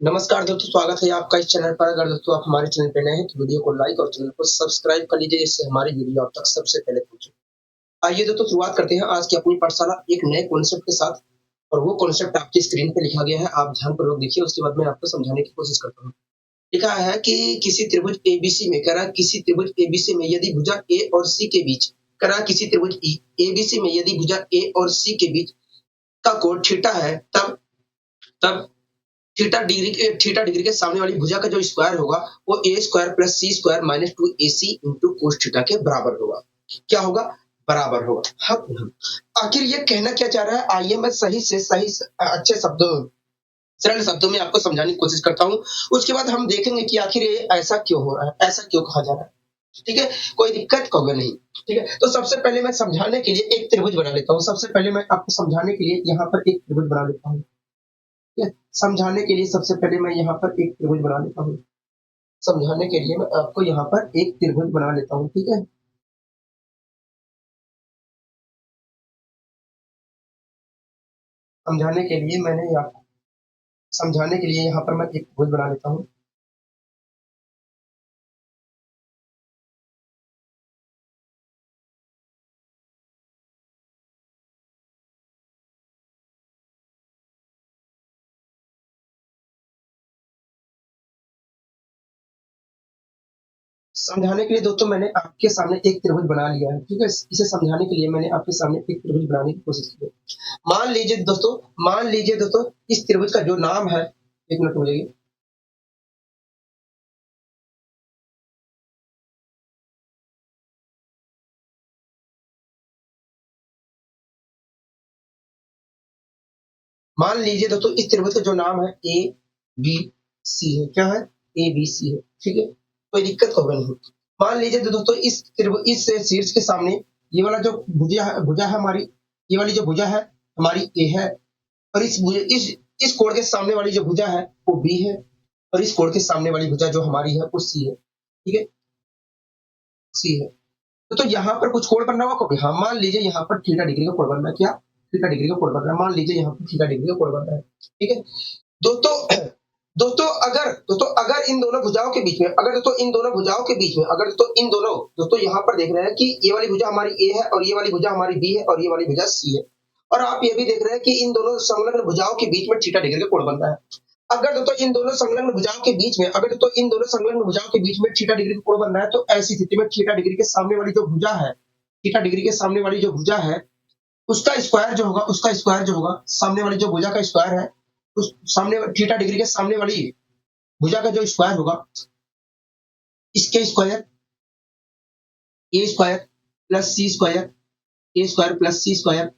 नमस्कार दोस्तों, स्वागत है आपका इस चैनल पर। अगर दोस्तों आप हमारे चैनल पे नए हैं तो वीडियो को लाइक और चैनल को सब्सक्राइब कर लीजिए, जिससे हमारी वीडियो आप तक सबसे पहले पहुंचे। आइए दोस्तों, शुरुआत करते हैं आज की अपनी पाठशाला एक नए कॉन्सेप्ट के साथ। और वो कॉन्सेप्ट आपकी स्क्रीन पे लिखा गया है, आप ध्यानपूर्वक देखिए, उसके बाद मैं आपको समझाने की कोशिश करता हूँ। लिखा है कि किसी त्रिभुज एबीसी में कह रहा है, किसी त्रिभुज एबीसी में यदि भुजा ए और सी के बीच कह रहा है, किसी त्रिभुज एबीसी में यदि भुजा ए और सी के बीच का कोण थीटा है, तब तब थीटा डिग्री के सामने वाली भुजा का जो स्क्वायर होगा वो A square plus C square minus 2ac into cos theta के बराबर होगा। क्या होगा? बराबर होगा। आखिर ये कहना क्या चाह रहा है, आइए मैं सही अच्छे शब्दों सरल शब्दों में आपको समझाने की कोशिश करता हूँ। उसके बाद हम देखेंगे कि आखिर ये ऐसा क्यों हो रहा है, ऐसा क्यों कहा जा रहा है। ठीक है, कोई दिक्कत होगा नहीं। ठीक है, तो सबसे पहले मैं समझाने के लिए एक त्रिभुज बना लेता हूँ। सबसे पहले मैं आपको समझाने के लिए यहाँ पर एक त्रिभुज बना लेता हूँ। ठीक है, समझाने के लिए सबसे पहले मैं यहाँ पर एक त्रिभुज बना लेता हूँ। समझाने के लिए मैं आपको यहाँ पर एक त्रिभुज बना लेता हूँ। ठीक है, समझाने के लिए मैंने यहाँ समझाने के लिए यहाँ पर मैं एक त्रिभुज बना लेता हूँ। समझाने के लिए दोस्तों मैंने आपके सामने एक त्रिभुज बना लिया है। ठीक है, इसे समझाने के लिए मैंने आपके सामने एक त्रिभुज बनाने की कोशिश की है। मान लीजिए दोस्तों, इस त्रिभुज का जो नाम है, एक मिनट हो जाइए। मान लीजिए दोस्तों, इस त्रिभुज का जो नाम है ए बी सी है। क्या है? ए बी सी है। ठीक है, कोई दिक्कत होगा नहीं। मान लीजिए दोस्तों, इस शीर्ष के सामने ये वाला जो भुजा है हमारी, ये वाली जो भुजा है हमारी ए है। और इस कोण के सामने वाली जो भुजा है वो बी है। और इस कोण के सामने वाली भुजा जो हमारी है वो सी है। ठीक है, सी है। तो यहाँ पर कुछ कोण बनना होगा। हाँ, मान लीजिए यहाँ पर थीटा डिग्री का कोण बन रहा है। क्या? थीटा डिग्री का कोण बन रहा है। मान लीजिए यहाँ पर थीटा डिग्री का कोण बन रहा है। ठीक है दोस्तों, अगर इन दोनों भुजाओं के बीच में, अगर दोस्तों यहाँ पर देख रहे हैं कि ये वाली भुजा हमारी ए है और ये वाली भुजा हमारी बी है और ये वाली भुजा सी है। और आप ये भी देख रहे हैं कि इन दोनों संलग्न भुजाओं के बीच में थीटा डिग्री का कोण बन रहा है। अगर दोस्तों इन दोनों संलग्न भुजाओं के बीच में अगर दोस्तों इन दोनों संलग्न भुजाओं के बीच में थीटा डिग्री का कोण बन रहा है, तो ऐसी स्थिति में थीटा डिग्री के सामने वाली जो भुजा है, थीटा डिग्री के सामने वाली जो भुजा है, उसका स्क्वायर जो होगा, सामने वाली जो भुजा का स्क्वायर है, उस सामने थीटा डिग्री के सामने वाली भुजा का जो स्क्वायर होगा, इसके square A square plus C square, A square plus C square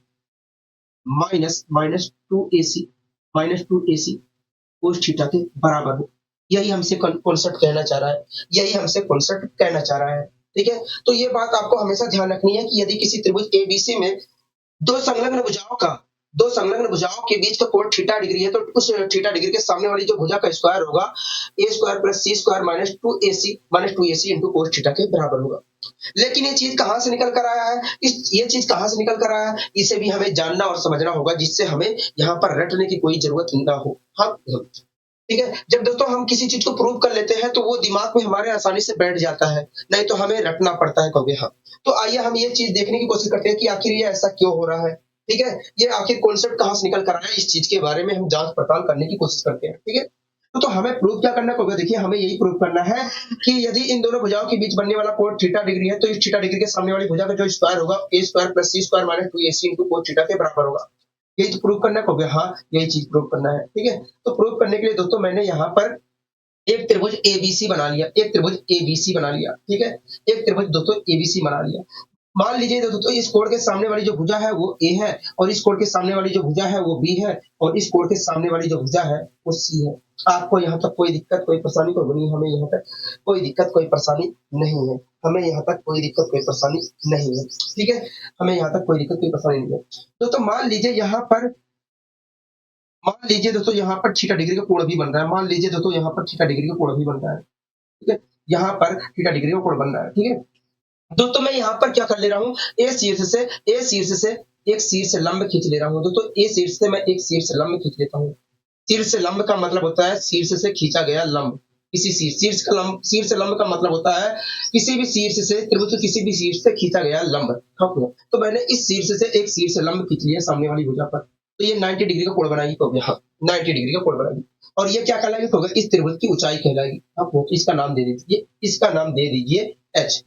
minus minus two A C cos theta के बराबर हो। यही हमसे कॉन्सेप्ट कहना चाह रहा है, ठीक है, तो ये बात आपको हमेशा ध्यान रखनी है कि यदि किसी त्रिभुज एबीसी में दो संलग्न भुजाओं का दो संलग्न भुजाओं के बीच का कोण थीटा डिग्री है, तो उस थीटा डिग्री के सामने वाली जो भुजा का स्क्वायर होगा, A square plus C square minus two A C into cos theta के बराबर होगा। लेकिन ये चीज कहां से निकल कर आया है, ये चीज कहां से निकल कर आया है, इसे भी हमें जानना और समझना होगा, जिससे हमें यहाँ पर रटने की कोई जरूरत ना हो। हाँ, ठीक है, जब दोस्तों हम किसी चीज को प्रूव कर लेते हैं तो वो दिमाग में हमारे आसानी से बैठ जाता है, नहीं तो हमें रटना पड़ता है कभी। हाँ, तो आइए हम ये चीज देखने की कोशिश करते हैं कि आखिर ये ऐसा क्यों हो रहा है। ठीक है, ये आखिर कॉन्सेप्ट कहां से निकल कर आया है, इस चीज के बारे में हम जांच पड़ताल करने की कोशिश करते हैं। ठीक है, तो हमें प्रूव क्या करना होगा? देखिए, हमें यही प्रूव करना है कि यदि इन दोनों भुजाओं के बीच बनने वाला कोण थीटा डिग्री है, तो इस थीटा डिग्री के सामने वाली भुजा का जो स्क्वायर होगा, A square plus C square minus two A C into cos theta के बराबर होगा। यही तो प्रूव करना होगा। हाँ, यही चीज प्रूव करना है। ठीक है, तो प्रूव करने के लिए दोस्तों मैंने यहाँ पर एक त्रिभुज एबीसी बना लिया, ठीक है, एक त्रिभुज दोस्तों एबीसी बना लिया। मान लीजिए दोस्तों, इस कोण के सामने वाली जो भुजा है वो ए है, और इस कोण के सामने वाली जो भुजा है वो बी है, और इस कोण के सामने वाली जो भुजा है वो सी है। आपको यहाँ तक कोई दिक्कत कोई परेशानी तो नहीं, हमें यहाँ तक कोई दिक्कत कोई परेशानी नहीं है, हमें यहाँ तक कोई दिक्कत कोई परेशानी नहीं है। ठीक है, हमें यहाँ तक कोई दिक्कत कोई परेशानी नहीं है। मान लीजिए दोस्तों यहाँ पर थीटा डिग्री का कोण भी बन रहा है। मान लीजिए दोस्तों यहाँ पर थीटा डिग्री का कोण भी बन रहा है। ठीक है, यहाँ पर थीटा डिग्री का कोण बन रहा है। ठीक है दोस्तों, मैं यहाँ पर क्या कर ले रहा हूँ, ए शीर्ष से एक शीर्ष लंब खींच ले रहा हूँ। दोस्तों ए शीर्ष से मैं एक शीर्ष लंब खींच लेता हूँ। शीर्ष लंब का मतलब होता है शीर्ष से खींचा गया लंब। किसी शीर्ष लंब का मतलब होता है किसी भी शीर्ष से त्रिभुज के किसी भी शीर्ष से खींचा गया लंब। तो मैंने इस शीर्ष से एक शीर्ष लंब खींच लिया सामने वाली भुजा पर, तो ये 90 डिग्री का कोण बनाएगी। तो यहाँ 90 डिग्री का कोण बनाएगी, और ये क्या कहलाएगी? तो इस त्रिभुज की ऊंचाई कहलाएगी। आपको इसका नाम दे दीजिए, इसका नाम दे दीजिए एच।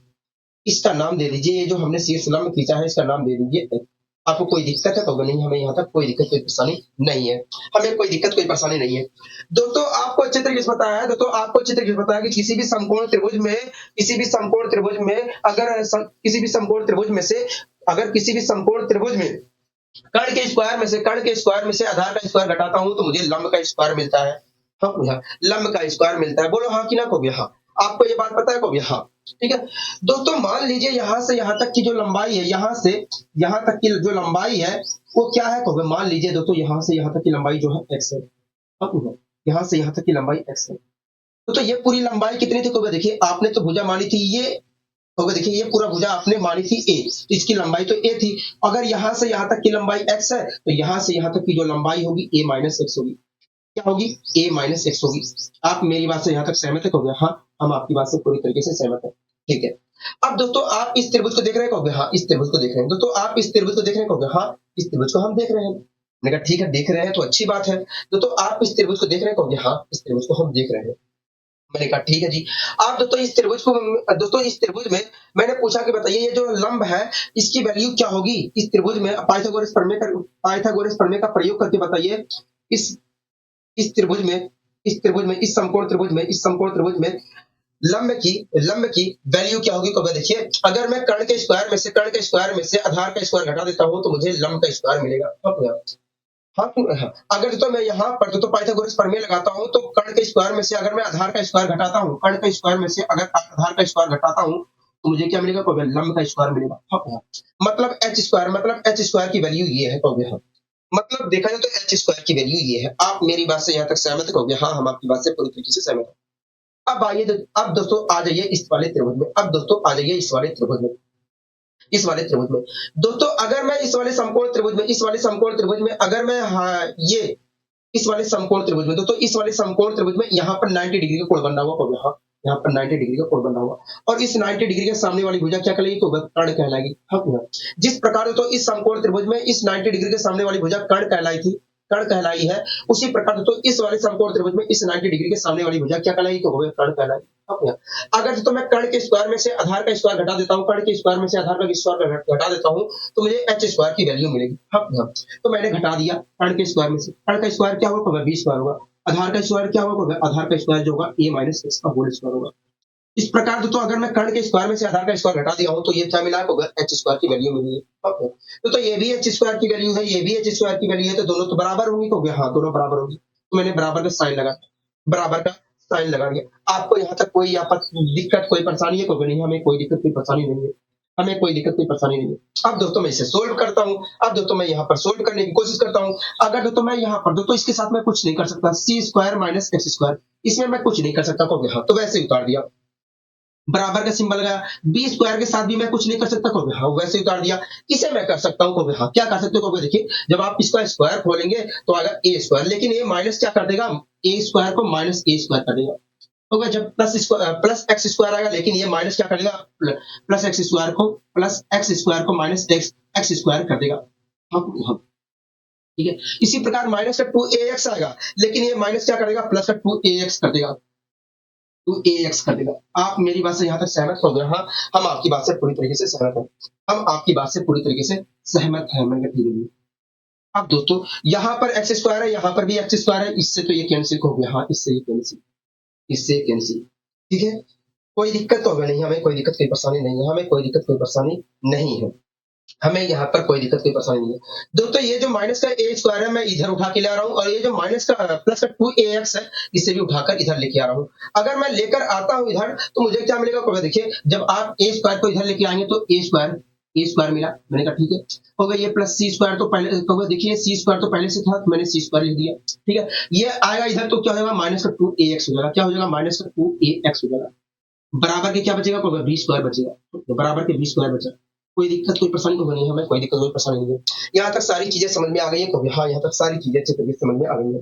इसका नाम दे दीजिए, ये जो हमने शीर्ष लंब खींचा है इसका नाम दे दीजिए एच। आपको कोई दिक्कत है? तो नहीं, हमें यहाँ तक कोई दिक्कत कोई परेशानी नहीं है, हमें कोई दिक्कत कोई परेशानी नहीं है। दोस्तों आपको अच्छे तरीके से पता है, दोस्तों आपको अच्छे तरीके से पता है कि किसी भी समकोण त्रिभुज में, किसी भी समकोण त्रिभुज में अगर किसी भी समकोण त्रिभुज में से, अगर किसी भी समकोण त्रिभुज में कर्ण के स्क्वायर में से आधार का स्क्वायर घटाता हूं तो मुझे लंब का स्क्वायर मिलता है। हाँ भैया, लंब का स्क्वायर मिलता है। बोलो हाँ कि ना को भैया? हाँ, आपको ये बात पता है को भैया? हाँ, ठीक है। दोस्तों मान लीजिए यहां से यहां तक की जो लंबाई है, यहां से यहां तक की जो लंबाई है वो क्या है को भैया? मान लीजिए दोस्तों यहां से यहां तक की लंबाई जो है x है। हाँ भैया, यहां से यहां तक की लंबाई x है। तो ये पूरी लंबाई कितनी थी को भैया? देखिए आपने तो भुजा मानी थी ये, तो देखिए ये पूरा भुजा आपने मानी थी ए, तो इसकी लंबाई तो ए थी। अगर यहां से यहां तक की लंबाई x है तो यहां से यहां तक की जो लंबाई होगी a माइनस एक्स होगी। क्या होगी? a माइनस एक्स होगी। आप मेरी बात से यहां तक सहमत है? हो गया हाँ, हम आपकी बात से पूरी तरीके से सहमत है। ठीक है। अब दोस्तों आप इस त्रिभुज को देख रहे हैं? हो गया हाँ, इस त्रिभुज को देख रहे हैं। दोस्तों आप इस त्रिभुज को देख रहे हैं? हो गया हाँ, इस त्रिभुज को हम देख रहे हैं। मैंने कहा ठीक है, देख रहे हैं तो अच्छी बात है। दोस्तों आप इस त्रिभुज को देख रहे हैं? हो गया हाँ, इस त्रिभुज को हम देख रहे हैं। मैंने कहा ठीक है जी। आप दोस्तों इस त्रिभुज को, दोस्तों इस त्रिभुज में मैंने पूछा कि बताइए ये जो लंब है इसकी वैल्यू क्या होगी इस त्रिभुज में? पाइथागोरस प्रमेय का प्रयोग करके बताइए इस इस त्रिभुज में, इस समकोण त्रिभुज में लंब की वैल्यू क्या होगी? कब देखिए, अगर मैं कर्ण के स्क्वायर में से आधार का स्क्वायर घटा देता हूं तो मुझे लंब का स्क्वायर मिलेगा। हाँ, हाँ। अगर तो मैं यहाँ पर तो पाइथागोरस प्रमेय लगाता हूँ तो कर्ण के स्क्वायर में से अगर मैं आधार का स्क्वायर घटाता हूँ, कर्ण के स्क्वायर में से अगर आधार का स्क्वायर घटाता हूँ तो मुझे क्या मिलेगा? कहोगे लंब का स्क्वायर मिलेगा। हाँ, हाँ। मतलब एच स्क्वायर की वैल्यू ये है। कहोगे हाँ, मतलब देखा जाए तो एच स्क्वायर की वैल्यू ये है। आप मेरी बात से यहाँ तक सहमत कहोगे? हाँ, हम आपकी बात से पूरी तरीके से सहमत हैं। अब दोस्तों आ जाइए इस वाले त्रिभुज में। अब दोस्तों आ जाइए इस वाले त्रिभुज में। दोस्तों अगर मैं इस वाले समकोण त्रिभुज में अगर मैं ये इस वाले समकोण त्रिभुज में, दोस्तों इस वाले समकोण त्रिभुज में यहाँ पर 90 डिग्री का कोण बना हुआ होगा। हाँ, यहाँ पर 90 डिग्री का कोण बना हुआ, और इस 90 डिग्री के सामने वाली भुजा क्या कहलाएगी? तो कर्ण कहलाएगी। हाँ, जिस प्रकार तो इस समकोण त्रिभुज में इस 90 डिग्री के सामने वाली भुजा कर्ण कहलाई है, उसी प्रकार तो इस वाले समकोण त्रिभुज में इस 90 डिग्री के सामने वाली भुजा क्या कहलाएगी? तो कर्ण कहलाएगी। हाँ, अगर तो मैं कर्ण के स्क्वायर में से आधार का स्क्वायर घटा देता हूँ, कर्ण के स्क्वायर में से आधार का स्क्वायर घटा देता हूँ तो मुझे एच स्क्वायर की वैल्यू मिलेगी। हाँ, तो मैंने घटा दिया कर्ण के स्क्वायर में से। कर्ण का स्क्वायर क्या होगा? बी स्क्वायर होगा। आधार का स्क्वायर क्या होगा? आधार का स्क्वायर जो होगा ए माइनस एक्स का होल स्क्वायर होगा। इस प्रकार तो अगर मैं कर्ण के स्क्वायर में से आधार का स्क्वायर घटा दिया हूं तो ये क्या मिला होगा? एच स्क्वायर की वैल्यू मिली है। तो ये भी एच स्क्वायर की वैल्यू है, ये भी एच स्क्वायर की वैल्यू है, तो दोनों तो बराबर होंगी। हो गया हाँ, दोनों बराबर होंगी। तो मैंने बराबर का साइन लगा दिया। आपको यहाँ तक कोई दिक्कत कोई परेशानी है? नहीं, हमें कोई दिक्कत कोई परेशानी नहीं है, हमें कोई दिक्कत कोई परेशानी नहीं है। अब दोस्तों मैं इसे सोल्व करता हूँ। अब दोस्तों मैं यहाँ पर सोल्व करने की कोशिश करता हूँ। अगर दोस्तों मैं यहाँ पर दोस्तों इसके साथ मैं कुछ नहीं कर सकता, सी स्क्वायर माइनस एक्स स्क्वायर, इसमें मैं कुछ नहीं कर सकता। हो गया हाँ, तो वैसे ही उतार दिया। बराबर का सिंबल लगाया, बी स्क्वायर के साथ भी मैं कुछ नहीं कर सकता। कहोगे हाँ, वैसे उतार दिया। इसे मैं कर सकता हूँ। कहोगे हाँ, क्या कर सकते हो? कहोगे देखिए, जब आप इसका स्क्वायर खोलेंगे तो आएगा ए स्क्वायर, लेकिन ये माइनस क्या कर देगा? ए स्क्वायर को माइनस ए स्क्वायर कर देगा। तो जब प्लस एक्स स्क्वायर आएगा, लेकिन ये माइनस क्या कर देगा? प्लस एक्स स्क्वायर को माइनस एक्स स्क्वायर कर देगा। हाँ, ठीक है। इसी प्रकार माइनस का 2ax आएगा, लेकिन ये माइनस क्या करेगा? प्लस का 2ax कर देगा। 2ax कर देगा। आप मेरी बात से यहाँ तक सहमत हो गए? हाँ, हम आपकी बात से पूरी तरीके से सहमत हैं। हम आपकी बात से पूरी तरीके से सहमत हैं। मैंने ठीक है। अब दोस्तों यहाँ पर एक्स स्क्वायर है, यहाँ पर भी एक्स स्क्वायर है, इससे तो ये कैंसिल हो गया। हाँ, इससे कैंसिल। ठीक है, कोई दिक्कत तो हमें नहीं, हमें कोई दिक्कत कोई परेशानी नहीं है, हमें कोई दिक्कत कोई परेशानी नहीं है, हमें यहाँ पर कोई दिक्कत कोई परेशानी नहीं है। दोस्तों ये जो माइनस का ए स्क्वायर है मैं इधर उठा के ले आ रहा हूँ, और ये जो माइनस का प्लस का 2ax है इसे भी उठाकर इधर लेके आ रहा हूँ। अगर मैं लेकर आता हूँ इधर तो मुझे क्या मिलेगा? देखिए, जब आप ए स्क्वायर को इधर लेके आएंगे तो ए स्क्वायर मिला। मैंने कहा ठीक है, हो गया। ये प्लस सी स्क्वायर तो पहले, तो देखिए सी स्क्वायर तो पहले से था, तो मैंने सी स्क्वायर लिख दिया। ठीक है, ये आएगा इधर तो क्या होगा? माइनस का 2ax हो जाएगा। क्या हो जाएगा? माइनस का 2ax हो जाएगा। बराबर के क्या बचेगा? बी स्क्वायर बचेगा। तो बराबर के बी स्क्वायर बचा। कोई दिक्कत कोई परेशानी तो नहीं है, हमें कोई दिक्कत कोई परेशानी नहीं है। यहाँ तक सारी चीजें समझ में आ गई है? हाँ, यहाँ तक सारी चीजें अच्छे तरीके से समझ में आ गई है।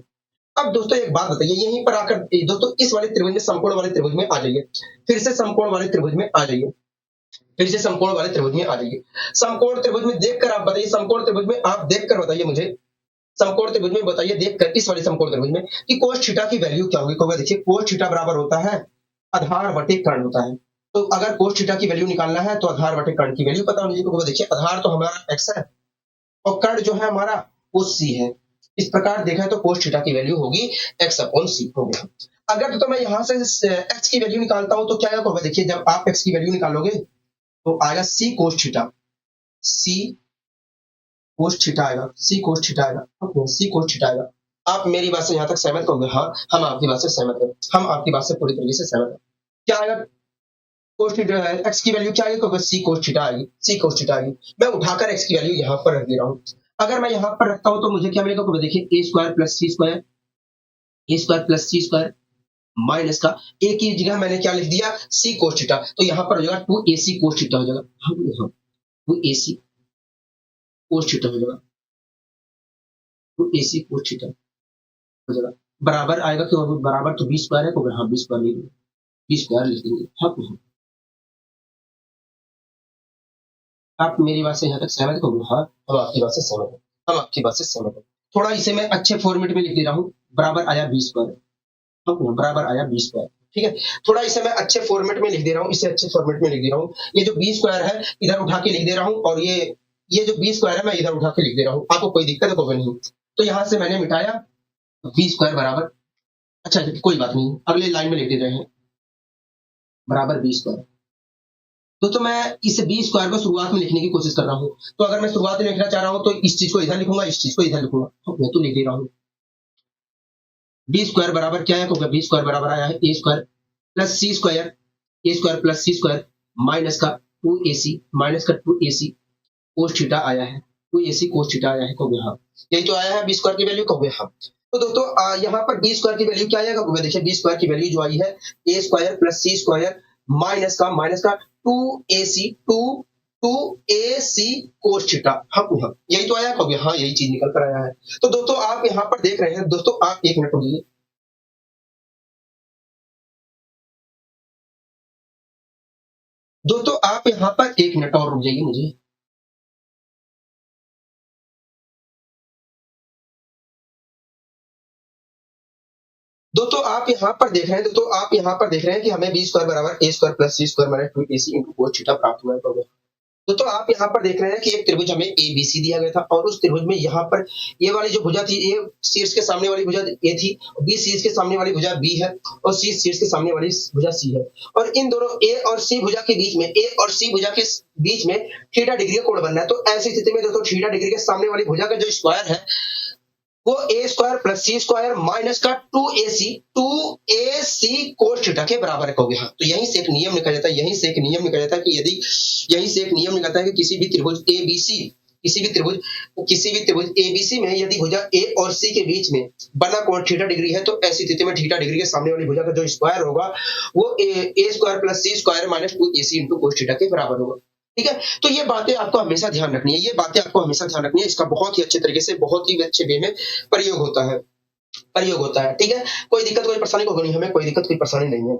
अब दोस्तों एक बात बताइए, यहीं पर आकर दोस्तों इस वाले त्रिभुज में, समकोण वाले त्रिभुज में आ जाइए, फिर से समकोण वाले त्रिभुज में आ जाइए, फिर से समकोण वाले त्रिभुज में आ जाइए। समकोण त्रिभुज में देखकर आप बताइए, समकोण त्रिभुज में आप देखकर बताइए मुझे, समकोण त्रिभुज में बताइए देखकर, इस वाले समकोण त्रिभुज में कि कोस थीटा की वैल्यू क्या होगी। क्योंकि देखिए कोस थीटा बराबर होता है आधार बटे कर्ण होता है। तो अगर कोस थीटा की वैल्यू निकालना है तो आधार बटे कर्ण की वैल्यू पता होनी चाहिए। क्योंकि देखिए आधार तो हमारा एक्स है और कर्ण जो है हमारा वो सी है। इस प्रकार देखा है तो कोस थीटा की वैल्यू होगी एक्स अपॉन सी हो गया। अगर तो मैं यहां से एक्स की वैल्यू निकालता हूं तो क्या होगा, देखिए जब आप एक्स की वैल्यू निकालोगे तो आएगा सी कोस थीटा, सी कोस थीटा आएगा, सी कोस थीटा आएगा, ओके सी कोस थीटा आएगा। आप मेरी बात से यहां तक सहमत होंगे? हाँ, हम आपकी बात से सहमत हैं, हम आपकी बात से पूरी तरीके से सहमत हैं। क्या आएगा कोस थीटा है, एक्स की वैल्यू क्या आएगी? क्योंकि सी कोस थीटा आएगी, सी कोस थीटा आएगी। मैं उठाकर एक्स की वैल्यू यहां पर रख दे रहा हूं। अगर मैं यहां पर रखता हूं तो मुझे क्या मिलेगा? क्योंकि देखिए ए square plus C square, A square plus C square minus का ए की जगह मैंने क्या लिख दिया? सी कोस थीटा। तो यहां पर हो जाएगा to A C cos theta हो जाएगा। हाँ, to A C cos theta हो जाएगा, to A C cos theta हो जाएगा। बराबर आएगा क्यों? बराबर तो बी स्क्वायर है, तो हाँ बी स्क्वायर लिख, बी स्क्वायर लिख देंगे। हाँ आप मेरी बात से यहाँ तक सहमत हो? हाँ, हम आपकी बात से सहमत हैं, हम आपकी बात से सहमत हैं। थोड़ा इसे मैं अच्छे फॉर्मेट में लिख दे रहा हूँ, बराबर आया बी स्क्वायर, बराबर आया बी स्क्वायर। ठीक है, थोड़ा इसे मैं अच्छे फॉर्मेट में लिख दे रहा हूँ, इसे अच्छे फॉर्मेट में लिख दे रहा हूँ। ये जो बी स्क्वायर है इधर उठा के लिख दे रहा हूँ, और ये जो बी स्क्वायर है मैं इधर उठा के लिख दे रहा हूँ। आपको कोई दिक्कत होगा नहीं? तो यहाँ से मैंने मिटाया बी स्क्वायर बराबर, अच्छा कोई बात नहीं, अगले लाइन में लिख दे रहे हैं बराबर बी स्क्वायर। तो मैं इस बी स्क्वायर को शुरुआत में लिखने की कोशिश कर रहा हूँ। तो अगर मैं शुरुआत में लिखना चाह रहा हूँ तो इस चीज को इधर लिखूंगा, इस चीज को इधर लिखूंगा। मैं तो लिख दे रहा हूँ बी स्क्वायर बराबर क्या है? क्योंकि बी स्क्वायर बराबर आया है A square plus C square, A square plus C square minus का टू ए सी, माइनस का two A C cos theta आया है, to A C cos theta आया है। क्योंकि हाँ यही तो आया है बी स्क्वायर की वैल्यू। क्योंकि हाँ तो दोस्तों यहाँ पर बी स्क्वायर की वैल्यू क्या आएगा? देखिए बी स्क्वायर की वैल्यू जो आई है A square plus C square minus का two A C, two A C cos theta. हाँ हाँ यही तो आया। क्योंकि हाँ यही चीज निकल कर आया है। तो दोस्तों आप यहाँ पर देख रहे हैं, दोस्तों आप एक मिनट रुकिए, दोस्तों आप यहाँ पर एक मिनट और रुक जाइए मुझे। दोस्तों आप यहाँ पर देख रहे हैं, दोस्तों आप यहाँ पर देख रहे हैं कि हमें बी स्क्वायर बराबर ए square plus C square minus two A C into cos theta प्राप्त हुआ है। दोस्तों आप यहाँ पर देख रहे हैं कि एक त्रिभुज हमें ए बी सी दिया गया था, और उस त्रिभुज में यहाँ पर ये वाली जो भुजा थी, ए शीर्ष के सामने वाली भुजा ए थी, बी शीर्ष के सामने वाली भुजा बी है, और सी शीर्ष के सामने वाली भुजा सी है। और इन दोनों ए और सी भुजा के बीच में, ए और सी भुजा के बीच में थीटा डिग्री का कोण बनना है। तो ऐसी स्थिति में दोस्तों थीटा डिग्री के सामने वाली भुजा का जो स्क्वायर है वो A square plus C square minus का two A C cos theta के बराबर है। हाँ तो यहीं से एक नियम निकल जाता है, यहीं से एक नियम निकल जाता है कि यदि, यहीं से एक नियम निकलता है कि किसी भी त्रिभुज ए बी सी, किसी भी त्रिभुज एबीसी में यदि भुजा ए और सी के बीच में बना कोण थीटा डिग्री है, तो ऐसी स्थिति में थीटा डिग्री के सामने वाली भुजा का जो स्क्वायर होगा वो A square plus C square minus two A C into cos theta के बराबर होगा। ठीक है, तो ये बातें आपको हमेशा ध्यान रखनी है, ये बातें आपको हमेशा ध्यान रखनी है। इसका बहुत ही अच्छे तरीके से, बहुत ही अच्छे वे में प्रयोग होता है, प्रयोग होता है। ठीक है, कोई दिक्कत कोई परेशानी होगी नहीं, हमें कोई दिक्कत कोई परेशानी नहीं है।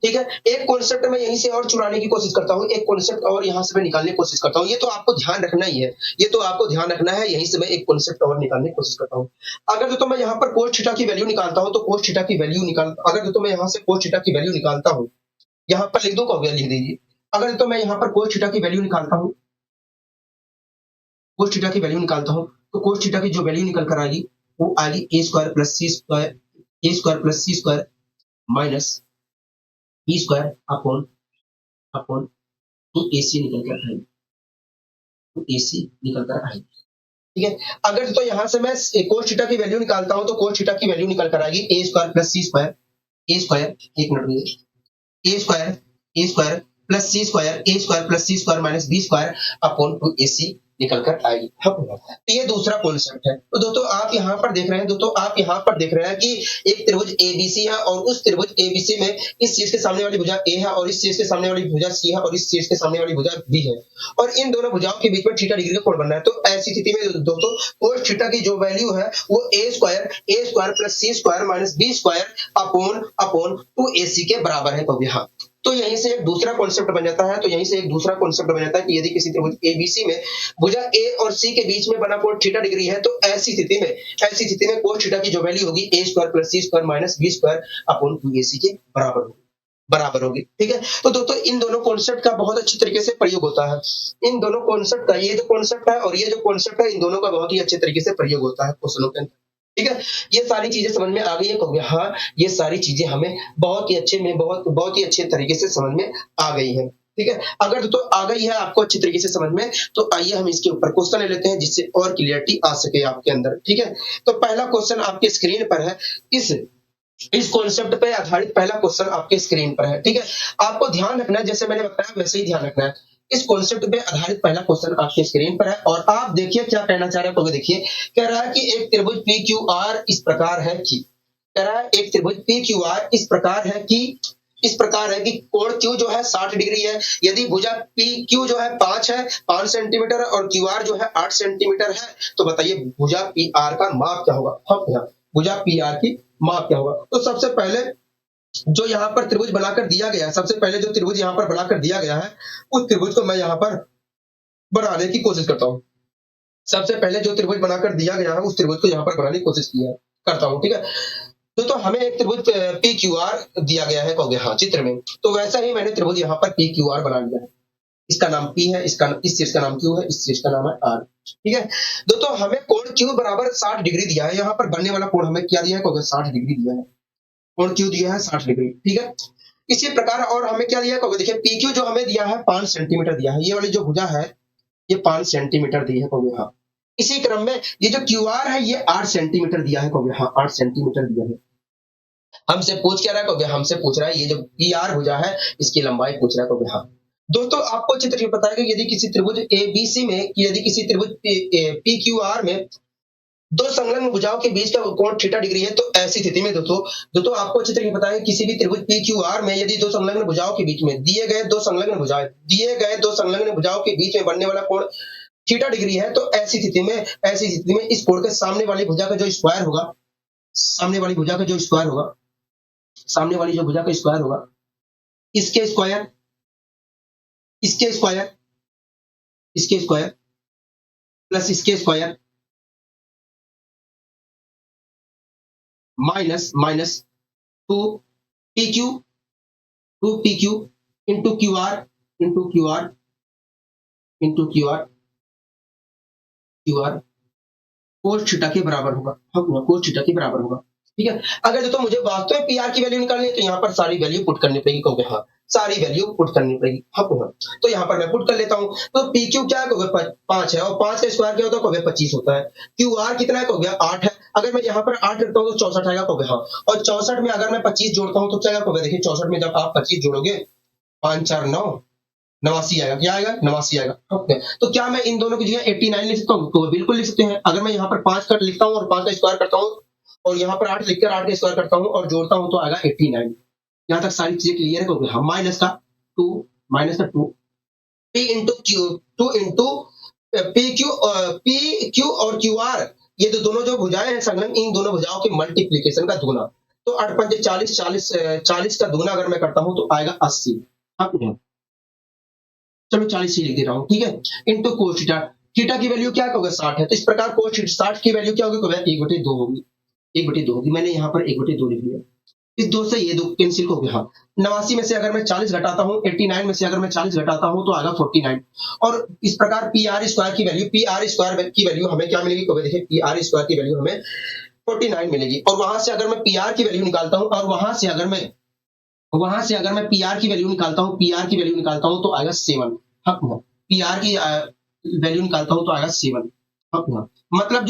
ठीक है, एक कॉन्सेप्ट मैं यहीं से और चुराने की कोशिश करता हूँ, एक कॉन्सेप्ट और यहाँ से मैं निकालने की कोशिश करता हूँ। ये तो आपको ध्यान रखना ही है, ये तो आपको ध्यान रखना है। यहीं से मैं एक कॉन्सेप्ट और निकालने की कोशिश करता हूँ। अगर तो मैं यहाँ पर कोस थीटा की वैल्यू निकालता हूँ, तो कोस थीटा की वैल्यू निकाल, अगर तो मैं यहाँ से कोस थीटा की वैल्यू निकालता हूँ, यहाँ पर लिख दो, कहोगे लिख दीजिए। अगर तो मैं यहाँ पर कोस थीटा की वैल्यू निकालता हूँ, कोस थीटा की वैल्यू निकालता हूँ, तो कोस थीटा की जो वैल्यू निकल कर आएगी वो आएगी A square plus C square, A square plus C square minus B square upon upon two A C निकल कर आएगी, टू ए सी निकल कर आएगी। ठीक है, अगर तो यहाँ से मैं कोस थीटा की वैल्यू निकालता हूँ, तो कोस थीटा की वैल्यू निकल कर आएगी A square plus C square, A square, एक minute, A square, A square plus C square, A square plus C square minus B square upon two A C निकल कर आएगी। तो ये दूसरा कॉन्सेप्ट है। तो दोस्तों आप यहाँ पर देख रहे हैं, कि एक त्रिभुज एबीसी है और उस त्रिभुज एबीसी में इस चीज के सामने वाली भुजा ए है और इस चीज के सामने वाली भुजा सी है और इस चीज के सामने वाली भुजा बी है और इन दोनों भुजाओं के बीच में थीटा डिग्री का कोण बनना है। तो ऐसी स्थिति में दोस्तों कोस थीटा की जो वैल्यू है वो A square plus C square minus B square upon 2ac के बराबर है। कभी हाँ, तो यहीं से एक दूसरा कॉन्सेप्ट बन जाता है। कि यदि किसी त्रिभुज एबीसी में भुजा ए और सी के बीच में बना कोण थीटा डिग्री है तो ऐसी स्थिति में कोस थीटा की जो वैल्यू होगी A square plus C square minus B square upon 2ac के बराबर होगी। ठीक है, तो दोस्तों इन दोनों कॉन्सेप्ट का बहुत अच्छी तरीके से प्रयोग होता है। इन दोनों कॉन्सेप्ट का ये जो कॉन्सेप्ट है और ये जो कॉन्सेप्ट है, इन दोनों का बहुत ही अच्छे तरीके से प्रयोग होता है क्वेश्चनों के अंदर। ठीक है, ये सारी चीजें समझ में आ गई है। कहोगे हाँ, ये सारी चीजें हमें बहुत ही अच्छे तरीके से समझ में आ गई है। ठीक है, अगर तो आ गई है आपको अच्छी तरीके से समझ में, तो आइए हम इसके ऊपर क्वेश्चन ले लेते हैं जिससे और क्लियरिटी आ सके आपके अंदर। ठीक है, तो पहला क्वेश्चन आपके स्क्रीन पर है। इस कॉन्सेप्ट पे आधारित पहला क्वेश्चन आपके स्क्रीन पर है। ठीक है, आपको ध्यान रखना है, जैसे मैंने बताया वैसे ही ध्यान रखना है। इस कॉन्सेप्ट पे आधारित पहला क्वेश्चन आपके स्क्रीन पर है और आप देखिए क्या कहना चाह रहा है। तो देखिए, कह रहा है कि एक त्रिभुज PQR इस प्रकार है कि, कह रहा है एक त्रिभुज PQR इस प्रकार है कि कोण Q जो है 60 डिग्री है। यदि भुजा PQ जो है 5 सेंटीमीटर और QR जो है 8 सेंटीमीटर है, तो बताइए भुजा PR का माप क्या होगा। हम यहाँ भुजा PR की माप क्या होगा। तो सबसे पहले जो यहाँ पर त्रिभुज बनाकर दिया गया है, उस त्रिभुज को मैं यहाँ पर बनाने की कोशिश करता हूँ। सबसे पहले जो त्रिभुज बनाकर दिया गया है उस त्रिभुज को यहाँ पर बनाने की कोशिश करता हूँ। ठीक है, तो हमें एक त्रिभुज PQR दिया गया है कहोगे हाँ चित्र में, तो वैसा ही मैंने त्रिभुज यहाँ पर PQR बना लिया है। इसका नाम P है, इस चीज का नाम Q है, इस चीज का नाम है R। ठीक है, दोस्तों हमें कोण Q बराबर 60 डिग्री दिया है। यहाँ पर बनने वाला कोण हमें क्या दिया है कहोगे 60 डिग्री दिया है। कोण Q दिया है 60 डिग्री। ठीक है, इसी प्रकार और हमें क्या दिया है, देखिए PQ जो हमें दिया है 5 सेंटीमीटर दिया है। ये वाली जो भुजा है ये 5 सेंटीमीटर दी है कहोगे हाँ। इसी क्रम में ये जो QR है ये 8 सेंटीमीटर दिया है कहोगे हाँ, 8 सेंटीमीटर दिया है। हमसे पूछ क्या रहा है कहोगे, हमसे पूछ रहा है ये जो PR भुजा है इसकी लंबाई पूछ रहा है कहोगे हाँ। दोस्तों आपको अच्छी तरीके पता है कि यदि किसी त्रिभुज ABC में, यदि किसी त्रिभुज PQR में दो संलग्न भुजाओं के बीच का कोण थीटा डिग्री है, तो ऐसी स्थिति में दोस्तों आपको अच्छी तरीके पता है किसी भी त्रिभुज PQR में यदि दो संलग्न भुजाओं के बीच में दिए गए दो संलग्न भुजाओं के बीच में बनने वाला कोण थीटा डिग्री है, तो ऐसी स्थिति में इस कोण के सामने वाली भुजा का जो स्क्वायर होगा, सामने वाली जो भुजा का स्क्वायर होगा, इसके स्क्वायर प्लस इसके square minus 2PQ into QR कोस थीटा के बराबर होगा। कोस थीटा के बराबर होगा। ठीक है, अगर दोस्तों मुझे वास्तव में PR की वैल्यू निकालनी है तो यहाँ पर सारी वैल्यू पुट करनी पड़ेगी कहोगे हाँ, सारी वैल्यू पुट करनी पड़ेगी। हाँ, तो यहाँ पर मैं पुट कर लेता हूँ। तो PQ क्या है कहोगे 5 है और 5 का स्क्वायर क्या होता है कहोगे 25 होता है। QR कितना है कहोगे 8 है। अगर मैं यहाँ पर 8 रखता हूँ तो 64 आएगा कहोगे हाँ, और 64 में अगर मैं 25 जोड़ता हूँ तो क्या आएगा कहोगे, देखिए 64 में जब आप 25 जोड़ोगे 5 4 9 89 आएगा। क्या आएगा 89 आएगा। ओके, तो क्या मैं इन दोनों की जगह 89 लिख सकता हूँ, तो बिल्कुल लिख सकते हैं। अगर मैं यहाँ पर 5 का लिखता हूँ और 5 का स्क्वायर करता हूँ और यहाँ पर 8 लिखकर 8 का स्क्वायर करता हूँ और जोड़ता हूँ तो आएगा 89। यहाँ तक सारी चीजें क्लियर है कहोगे हाँ। माइनस का 2 P इंटू PQ और QR, ये जो दोनों जो भुजाएं हैं संलग्न, इन दोनों भुजाओं के मल्टीप्लीकेशन का दुगना। तो 8 5 40 का दुगना अगर मैं करता हूं तो आएगा 80। चलो 40 ही लिख दे रहा हूं। ठीक है, इंटू कोस थीटा, थीटा की वैल्यू क्या होगा 60 है, तो इस प्रकार कोस 60 की वैल्यू क्या होगी 1/2 होगी। 1/2 होगी, मैंने यहाँ पर 1/2 लिख दिया। इस 2 से ये 2 कैंसिल हो गया। हाँ, 89 में से अगर मैं 40 घटाता हूँ, 89 में से अगर मैं 40 घटाता हूँ तो आएगा 49। और इस प्रकार PR स्क्वायर की वैल्यू हमें क्या मिलेगी, देखिए PR स्क्वायर की वैल्यू हमें 49 मिलेगी। और वहां से अगर मैं PR की वैल्यू निकालता हूँ और वहां से अगर मैं PR की वैल्यू निकालता हूँ तो आएगा 7। हाँ, PR की वैल्यू निकालता हूँ तो आएगा 7। हाँ, मतलब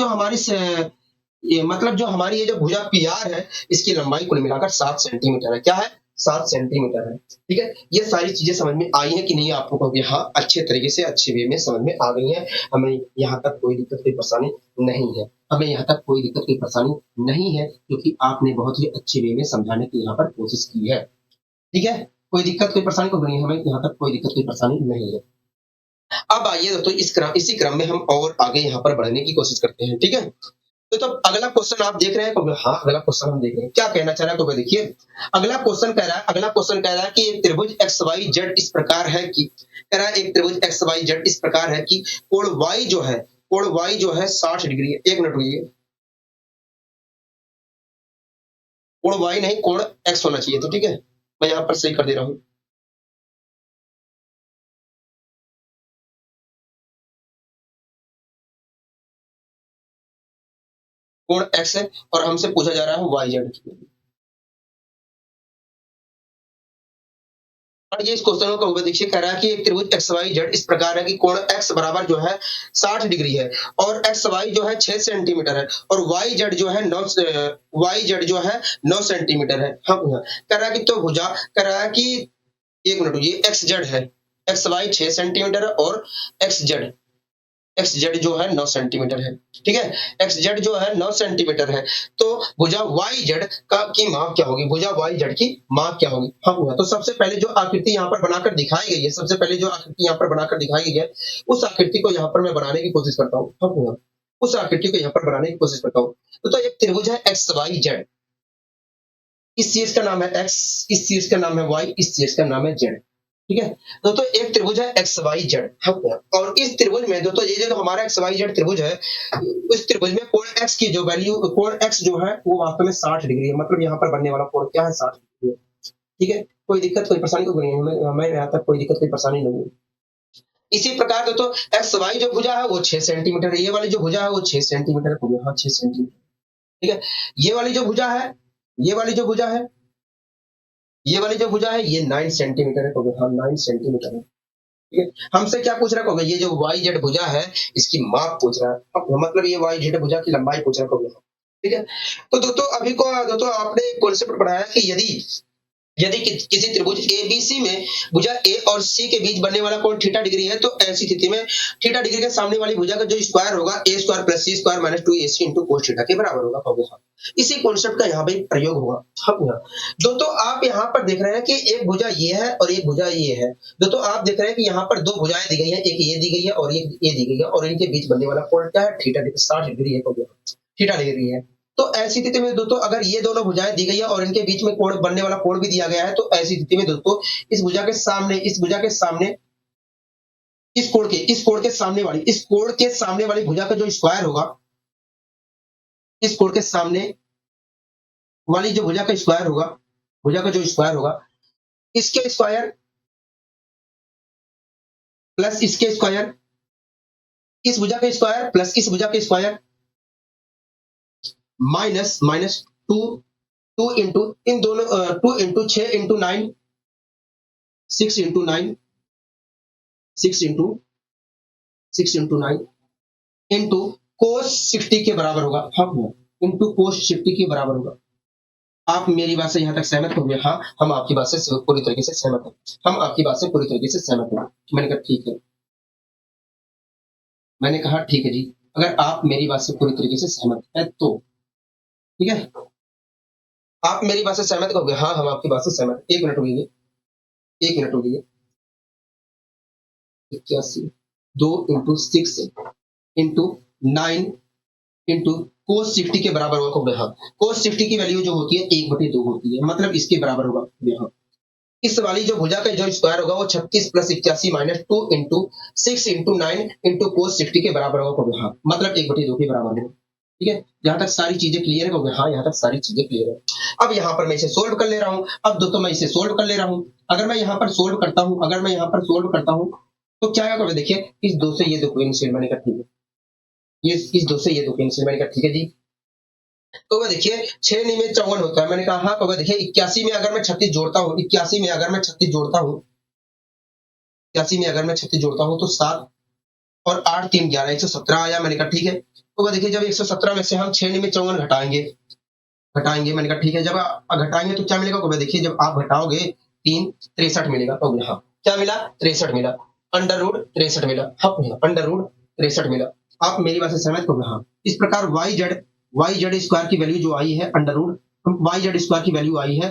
जो हमारी ये जो भुजा PR है इसकी लंबाई कुल मिलाकर 7 सेंटीमीटर है। क्या है 7 सेंटीमीटर है। ठीक है, ये सारी चीजें समझ में आई हैं कि नहीं आपको? कहोगे हाँ, अच्छे तरीके से अच्छे वे में समझ में आ गई हैं, हमें यहाँ तक कोई दिक्कत कोई परेशानी नहीं है, हमें यहाँ तक कोई दिक्कत कोई परेशानी नहीं है, क्योंकि आपने बहुत ही अच्छे वे में समझाने की यहाँ पर कोशिश की है। ठीक है, कोई दिक्कत कोई परेशानी को नहीं है, हमें यहाँ तक कोई दिक्कत कोई परेशानी नहीं है। अब आइए दोस्तों इसी क्रम में हम और आगे यहाँ पर बढ़ने की कोशिश करते हैं। ठीक है, तो अगला क्वेश्चन आप देख रहे हैं, तो हाँ अगला क्वेश्चन हम देख रहे हैं, क्या कहना चाह रहा है तो देखिए, अगला क्वेश्चन कह रहा है कि एक त्रिभुज एक्स वाई जेड इस प्रकार है कि, कह रहा है एक त्रिभुज एक्स वाई जेड इस प्रकार है कि कोण वाई जो है 60 डिग्री है। एक मिनट रुकिए, कोण वाई नहीं, कोण एक्स होना चाहिए, तो ठीक है मैं यहाँ पर सही कर दे रहा हूँ। कोण एक्स है और हमसे पूछा जा रहा है वाई जेड। और ये इस क्वेश्चन को देखिए, कह रहा है कि एक त्रिभुज एक्स वाई जेड इस प्रकार है कि कोण एक्स बराबर जो है 60 डिग्री है और एक्स वाई जो है 6 सेंटीमीटर है और वाई जेड जो है 9 सेंटीमीटर है। हाँ कह रहा है कि तो भुजा, कह रहा है कि एक मिनट, ये एक्स जेड है, एक्स वाई 6 सेंटीमीटर है और एक्स जेड जो है 9 सेंटीमीटर है। ठीक है, एक्स जेड जो है 9 सेंटीमीटर है, तो भुजा वाई जेड की माप क्या होगी? भुजा वाई जेड की माप क्या होगी? हाँ, तो सबसे पहले जो आकृति यहाँ पर बनाकर दिखाई गई है, सबसे पहले जो आकृति यहाँ पर बनाकर दिखाई गई है, उस आकृति को यहाँ पर मैं बनाने की कोशिश करता हूँ। हाँ, उस आकृति को यहाँ पर बनाने की कोशिश करता हूँ। तो एक त्रिभुज है एक्स वाई जेड, इस चीज का नाम है एक्स, इस चीज का नाम है वाई, इस चीज का नाम है जेड। ठीक है, दोस्तों एक त्रिभुज है एक्स वाई जेड, और इस त्रिभुज में दोस्तों ये जो हमारा एक्स वाई जेड त्रिभुज है, इस त्रिभुज में कोण एक्स की जो वैल्यू, कोण एक्स जो है वो वास्तव में 60 डिग्री है, मतलब यहाँ पर बनने वाला कोण क्या है? 60 डिग्री है। ठीक है, कोई दिक्कत कोई परेशानी को नहीं है, हमें यहाँ तक कोई दिक्कत कोई परेशानी नहीं है। इसी प्रकार दोस्तों एक्स वाई जो भुजा है वो 6 सेंटीमीटर है, ये वाली जो भुजा है वो 6 सेंटीमीटर है, हाँ 6 सेंटीमीटर। ठीक है, ये वाली जो भुजा है, ये वाली जो भुजा है, ये वाली जो भुजा है ये 9 सेंटीमीटर है, हाँ 9 सेंटीमीटर है। ठीक है, हमसे क्या पूछ रहा है? ये जो वाई जेड भुजा है इसकी माप पूछ रहा है, मतलब ये वाई जेड भुजा की लंबाई पूछ रहा है। ठीक है, तो दोस्तों आपने कॉन्सेप्ट पढ़ा है कि यदि किसी त्रिभुज एबीसी में भुजा ए और सी के बीच बनने वाला कोण थीटा डिग्री है, तो ऐसी स्थिति में थीटा डिग्री के सामने वाली भुजा का जो स्क्वायर होगा A square plus C square minus 2ac into cos theta के बराबर होगा। इसी कॉन्सेप्ट का यहाँ पे प्रयोग होगा। दोस्तों आप यहाँ पर देख रहे हैं कि एक भुजा ये है और एक भुजा ये है। दोस्तों आप देख रहे हैं कि यहाँ पर दो भुजाएं दी गई है, एक ये दी गई है और एक ये दी गई है, और इनके बीच बनने वाला कोण क्या है? थीटा 60 डिग्री है, थीटा डिग्री है। तो ऐसी स्थिति में दोस्तों अगर ये दोनों भुजाएं दी गई है और इनके बीच में कोण बनने वाला कोण भी दिया गया है, तो ऐसी स्थिति में दोस्तों इस भुजा के सामने इस कोण के सामने वाली भुजा का जो स्क्वायर होगा, इस कोण के सामने वाली जो भुजा का स्क्वायर होगा, भुजा का जो स्क्वायर होगा, इसके स्क्वायर प्लस इसके स्क्वायर, इस भुजा के स्क्वायर प्लस इस भुजा के स्क्वायर माइनस 2 इंटू इन दोनों 2 into 6 into 9 6 into 9 6 into 9 into cos 60 के बराबर होगा। हाँ, इंटू कोस 60 के बराबर होगा। आप मेरी बात से यहाँ तक सहमत होंगे? हाँ, हम आपकी बात से पूरी तरीके से सहमत हैं, हम आपकी बात से पूरी तरीके से सहमत हैं। मैंने कहा ठीक है, मैंने कहा ठीक है जी, अगर आप मेरी बात से पूरी तरीके से सहमत हैं तो ठीक है, आप मेरी बात से सहमत होंगे? हाँ, हम आपकी बात से सहमत। एक मिनट रुकिए, एक मिनट रुकिए, 81 2 इंटू 6 इंटू 9 इंटू कोस 60 के बराबर होगा। हाँ, कोस 60 की वैल्यू जो होती है 1/2 होती है, मतलब इसके बराबर होगा। यहाँ इस वाली जो भुजा का जो स्क्वायर होगा वो 36 plus 81 minus 2 into 6 into 9 into cos 60 के बराबर होगा। हाँ, मतलब 1/2 के बराबर होगा। ठीक है, यहाँ तक सारी चीजें क्लियर है? हाँ, यहाँ तक सारी चीजें क्लियर है। अब यहाँ पर मैं इसे सोल्व कर ले रहा हूँ। अब दोस्तों मैं इसे सोल्व कर ले रहा हूँ। अगर मैं यहाँ पर सोल्व करता हूँ, तो क्या करोगे? देखिए इस दो से ये दो कैंसिल, मैंने कहा ठीक है, ये इस दो से ये दो कैंसिल, मैंने कहा ठीक है जी। तो देखिए 6 में 54 होता है, मैंने कहा हाँ। तो देखिए 81 में अगर मैं 36 जोड़ता हूँ, 81 में अगर मैं 36 जोड़ता हूँ, 81 में अगर मैं 36 जोड़ता हूँ तो 7 और 8 3 11 117 आया। मैंने कहा ठीक है। तो देखिए जब 117 में से हम 6 में 54 घटाएंगे घटाएंगे, मैंने कहा ठीक है, जब घटाएंगे तो क्या मिलेगा को देखिए, जब आप घटाओगे 3 63 मिलेगा, तो यहाँ क्या मिला 63 मिला, अंडर रूट 63 मिला, हाँ अंडर रूट 63 मिला। आप मेरी बात से सहमत हो? हाँ। इस प्रकार वाई जेड स्क्वायर की वैल्यू जो आई है under root, Y Z square की वैल्यू आई है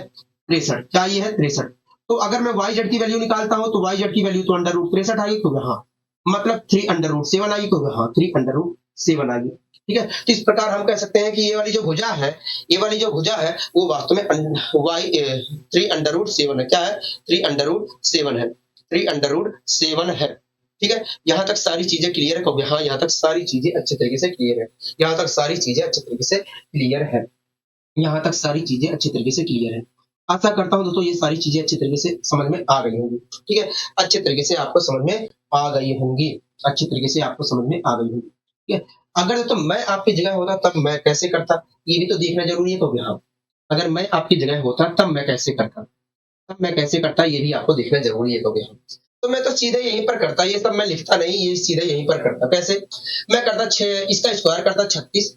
63, क्या आई है 63। तो अगर मैं वाई जेड की वैल्यू निकालता हूं तो वाई जेड की वैल्यू तो अंडर रूट 63 आई, तो हाँ मतलब 3 अंडर रूट 7 आई, तो हाँ 3 अंडर रूट 7 आई। ठीक है, तो इस प्रकार हम कह सकते हैं कि ये वाली जो भुजा है, ये वाली जो भुजा है वो वास्तव में वाई 3 अंडर रूट 7 है, क्या है 3 अंडर रूट 7 है, 3 अंडर रूट 7 है। ठीक है, यहाँ तक सारी चीजें क्लियर है कहोगे? हाँ, यहाँ तक सारी चीजें अच्छे तरीके से क्लियर है, यहाँ तक सारी चीजें अच्छे तरीके से क्लियर है, यहाँ तक सारी चीजें अच्छे तरीके से क्लियर है। आशा करता हूँ दोस्तों ये सारी चीजें अच्छे तरीके से समझ में आ गई होंगी। ठीक है, अच्छे तरीके से आपको समझ में आ गई होंगी, अच्छे तरीके से आपको समझ में आ गई होंगी। ठीक है, अगर दोस्तों मैं आपकी जगह होता तब मैं कैसे करता, ये भी तो देखना जरूरी है कहोगे? हाँ, अगर मैं आपकी जगह होता तब मैं कैसे करता, तब मैं कैसे करता ये भी आपको देखना जरूरी है कहोगे? हाँ, तो मैं तो सीधे यहीं पर करता, ये सब मैं लिखता नहीं, ये सीधे यहीं पर करता। कैसे? मैं करता इसका स्क्वायर करता 36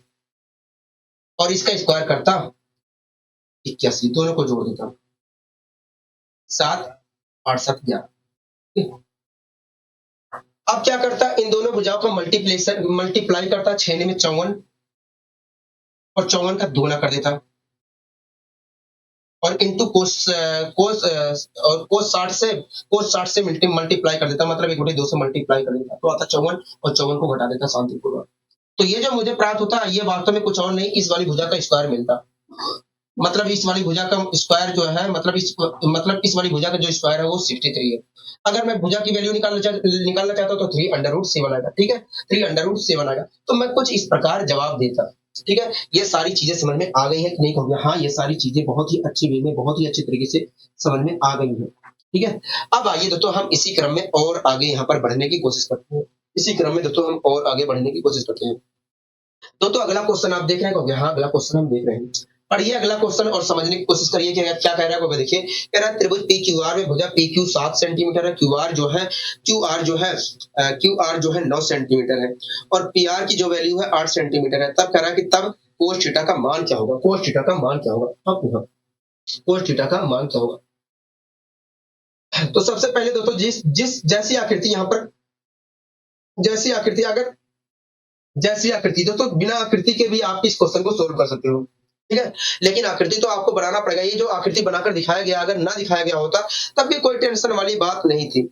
और इसका स्क्वायर करता 81, दोनों को जोड़ देता 7 8 7 11। अब क्या करता, इन दोनों भुजाओं का मल्टीप्लाई करता, 6 में 54 और 54 का दोगुना कर देता, और इंटू कोस कोस और कोस 60 से मल्टीप्लाई कर देता, मतलब 1/2 से मल्टीप्लाई कर देता, तो आता 54 और 54 को घटा देता शांतिपूर्वक। तो ये जो मुझे प्राप्त होता है ये वास्तव में कुछ और नहीं, इस वाली भुजा का स्क्वायर मिलता, मतलब इस वाली भुजा का स्क्वायर जो है, मतलब इस वाली भुजा का जो स्क्वायर है वो 63 है। अगर मैं भुजा की वैल्यू निकालना चाहता हूं तो 3 अंडर रूट 7 आएगा। ठीक है, 3 अंडर रूट 7 आएगा, तो मैं कुछ इस प्रकार जवाब देता। ठीक है, ये सारी चीजें समझ में आ गई है कि नहीं कहोगे? हाँ, ये सारी चीजें बहुत ही अच्छी वे में, बहुत ही अच्छे तरीके से समझ में आ गई है। ठीक है, अब आइए दोस्तों हम इसी क्रम में और आगे यहाँ पर बढ़ने की कोशिश करते हैं, इसी क्रम में दोस्तों हम और आगे बढ़ने की कोशिश करते हैं। तो अगला क्वेश्चन आप देख रहे हैं कहोगे? हाँ, अगला क्वेश्चन हम देख रहे हैं। पढ़िए अगला क्वेश्चन और समझने की कोशिश करिए कि क्या कह रहा है कहोगे? देखिए, कह रहा है त्रिभुज पी क्यू आर में भुजा पी क्यू 7 सेंटीमीटर है, क्यू आर जो है 9 सेंटीमीटर है, और पी आर की जो वैल्यू है 8 सेंटीमीटर है। तब कह रहा है कि तब कोस थीटा का मान क्या होगा, कोस थीटा का मान क्या होगा? हाँ, कोस थीटा का मान क्या होगा? तो सबसे पहले दोस्तों जिस जिस जैसी आकृति यहाँ पर, जैसी आकृति अगर जैसी आकृति दोस्तों, बिना आकृति के भी आप इस क्वेश्चन को सोल्व कर सकते हो। ठीक है, लेकिन आकृति तो आपको बनाना पड़ेगा। ये जो आकृति बनाकर दिखाया गया, अगर ना दिखाया गया होता तब भी कोई टेंशन वाली बात नहीं थी।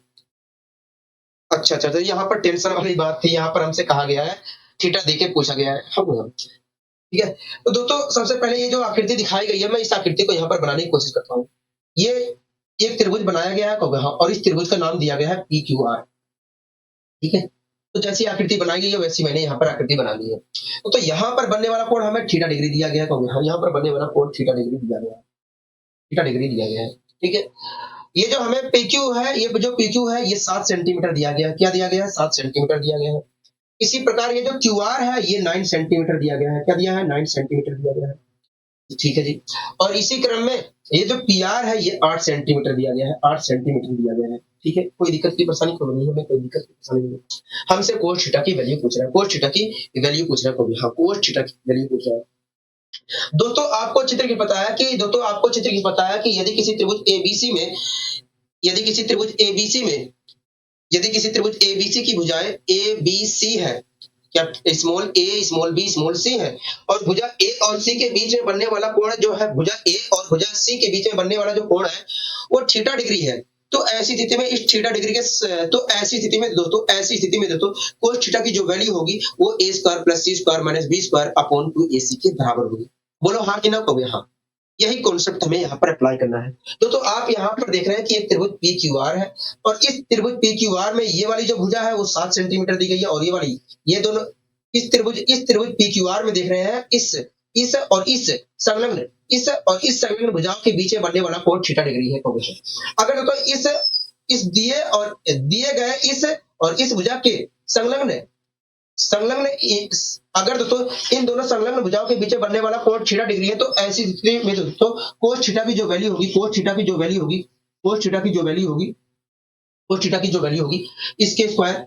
अच्छा अच्छा, तो यहाँ पर टेंशन वाली बात थी, यहाँ पर हमसे कहा गया है थीटा देके पूछा गया है। हाँ, ठीक है, तो दोस्तों सबसे पहले ये जो आकृति दिखाई गई है, मैं इस आकृति को यहाँ पर बनाने की कोशिश करता हूँ। ये एक त्रिभुज बनाया गया है कहोगे? हाँ, और इस त्रिभुज का नाम दिया गया है पी क्यू आर। ठीक है, तो जैसी आकृति बनाई गई है वैसी मैंने यहाँ पर आकृति बना ली है। तो यहाँ पर बनने वाला कोण हमें थीटा डिग्री दिया गया है कहोगे? हाँ, यहाँ पर बनने वाला कोण थीटा डिग्री दिया गया है, थीटा डिग्री दिया गया है। ठीक है, ये जो हमें पीक्यू है, ये जो पीक्यू है ये 7 सेंटीमीटर दिया गया है। क्या दिया गया है? 7 सेंटीमीटर दिया गया है। इसी प्रकार ये जो क्यू आर है ये 9 सेंटीमीटर दिया गया है। क्या दिया है? 9 सेंटीमीटर दिया गया है। ठीक है जी, और इसी क्रम में ये जो पी आर है ये 8 सेंटीमीटर दिया गया है, 8 सेंटीमीटर दिया गया है। ठीक है, कोई दिक्कत की परेशानी को नहीं है, हमें कोई दिक्कत की परेशानी नहीं है। हमसे कोस थीटा की वैल्यू पूछ रहा है, कोस थीटा की वैल्यू पूछ रहा है कभी? हाँ, कोस थीटा की वैल्यू पूछ रहा है। दोस्तों आपको चित्र की पता है कि यदि किसी त्रिभुज एबीसी में, यदि किसी त्रिभुज एबीसी में, यदि किसी त्रिभुज एबीसी की भुजाएं ए बी सी है, क्या स्मॉल ए स्मॉल बी स्मॉल सी है, और भुजा ए और सी के बीच में बनने वाला कोण जो है, भुजा ए और भुजा सी के बीच में बनने वाला जो कोण है वो थीटा डिग्री है। तो ऐसी स्थिति में इस थीटा डिग्री के, तो ऐसी स्थिति में दोस्तों कोस थीटा की जो वैल्यू होगी वो A square plus C square minus B square upon 2ac के बराबर होगी। बोलो हाँ कि ना कहोगे? हाँ, यही कॉन्सेप्ट हमें यहाँ पर अप्लाई करना है। तो आप यहाँ पर देख रहे हैं कि एक त्रिभुज पी क्यू आर है, और इस त्रिभुज पी क्यू आर में ये वाली जो भुजा है वो 7 सेंटीमीटर दी गई है, और ये वाली, ये दोनों इस त्रिभुज पी क्यू आर में देख रहे हैं इस और इस संलग्न भुजाओं के बीच में बनने वाला कोण थीटा डिग्री है। अगर तो इस दिए गए इस भुजा के संलग्न संलग्न अगर दोस्तों इन दोनों संलग्न भुजाओं के बीच बनने वाला कोण थीटा डिग्री है, तो ऐसी स्थिति में दोस्तों कोस थीटा की जो वैल्यू होगी, कोस थीटा की जो वैल्यू होगी, कोस थीटा की जो वैल्यू होगी, कोस थीटा की जो वैल्यू होगी, इसके स्क्वायर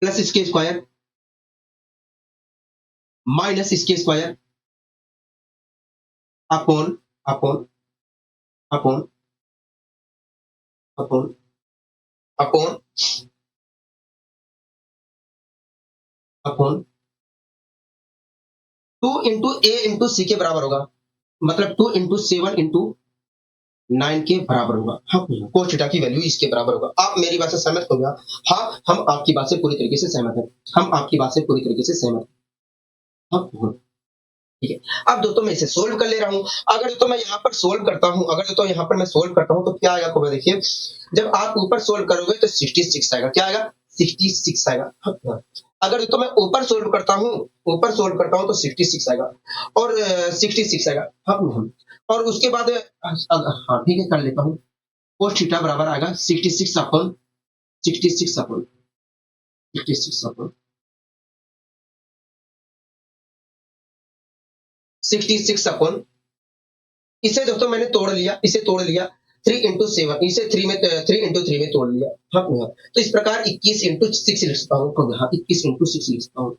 प्लस इसके स्क्वायर माइनस इसके square upon upon upon upon upon upon 2 into A into C के बराबर होगा, मतलब 2 इंटू 7 इंटू 9 के बराबर होगा। हाँ, कोस थीटा की वैल्यू इसके बराबर होगा। आप मेरी बात से सहमत हो गया? हाँ, हम आपकी बात से पूरी तरीके से सहमत हैं। हम आपकी बात से पूरी तरीके से सहमत हैं। हाँ, ठीक है। अब दोस्तों मैं इसे सोल्व कर ले रहा हूँ। अगर दोस्तों मैं यहाँ पर सोल्व करता हूँ, अगर दोस्तों यहाँ पर मैं सोल्व करता हूँ तो क्या आएगा आपको देखिए, जब आप ऊपर सोल्व करोगे तो 66 आएगा। क्या आएगा? 66 आएगा। हाँ। अगर दोस्तों मैं ऊपर सोल्व करता हूँ, ऊपर सोल्व करता हूँ तो 66 आएगा और 66 आएगा। हाँ, और उसके बाद हाँ ठीक है, कर लेता हूँ। कोस थीटा बराबर आएगा 66 अपॉन 66 अपॉन 66 अपॉन 66 अपॉन, इसे दोस्तों मैंने तोड़ लिया, इसे तोड़ लिया 3 इंटू 7, इसे 3 इंटू 3 में तोड़ लिया। हाँ, हाँ। तो इस प्रकार 21 इंटू 6 लिख सकता हूँ। हाँ, 21 इंटू 6 लिख सकता हूँ।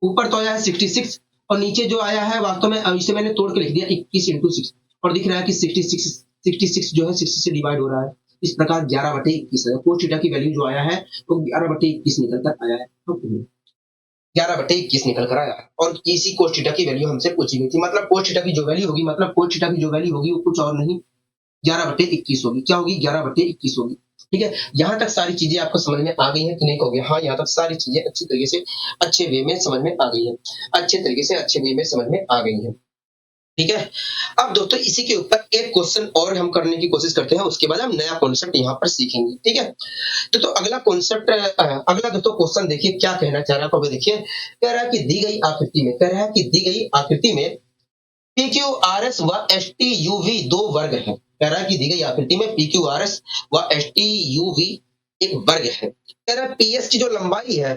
ऊपर तो आया है 66 और नीचे जो आया है वास्तव में इसे मैंने तोड़ के लिख दिया 21 इंटू 6 और दिख रहा है कि 66 जो है 60 से डिवाइड हो रहा है। इस प्रकार 11/21 है। कोस थीटा की वैल्यू जो आया है वो 11/21 निकल कर आया है। 11/21 निकल कर आया है और इसी कोस थीटा की वैल्यू हमसे पूछी गई थी। मतलब कोस थीटा की जो वैल्यू होगी, मतलब कोस थीटा की जो वैल्यू होगी वो कुछ और नहीं 11/21 होगी। क्या होगी? 11/21 होगी। ठीक है, यहाँ तक सारी चीजें आपको समझ में आ गई हैं कि नहीं कहोगे? हाँ, यहाँ तक सारी चीजें अच्छी तरीके से अच्छे वे में समझ में आ गई हैं, अच्छे तरीके से अच्छे वे में समझ में आ गई हैं। ठीक है, अब दोस्तों इसी के ऊपर एक क्वेश्चन और हम करने की कोशिश करते हैं, उसके बाद हम नया कॉन्सेप्ट यहाँ पर सीखेंगे। ठीक है, तो अगला कॉन्सेप्ट, अगला दोस्तों क्वेश्चन देखिए क्या कहना चाह रहा है। देखिए, कह रहा है कि दी गई आकृति में, कह रहा है कि दी गई आकृति में पी क्यू आर एस व एस टी यू वी दो वर्ग है। कह रहा है कि दी गई आकृति में पी क्यू आर एस व एस टी यू वी एक वर्ग है। कह रहा है पीएस की जो लंबाई है,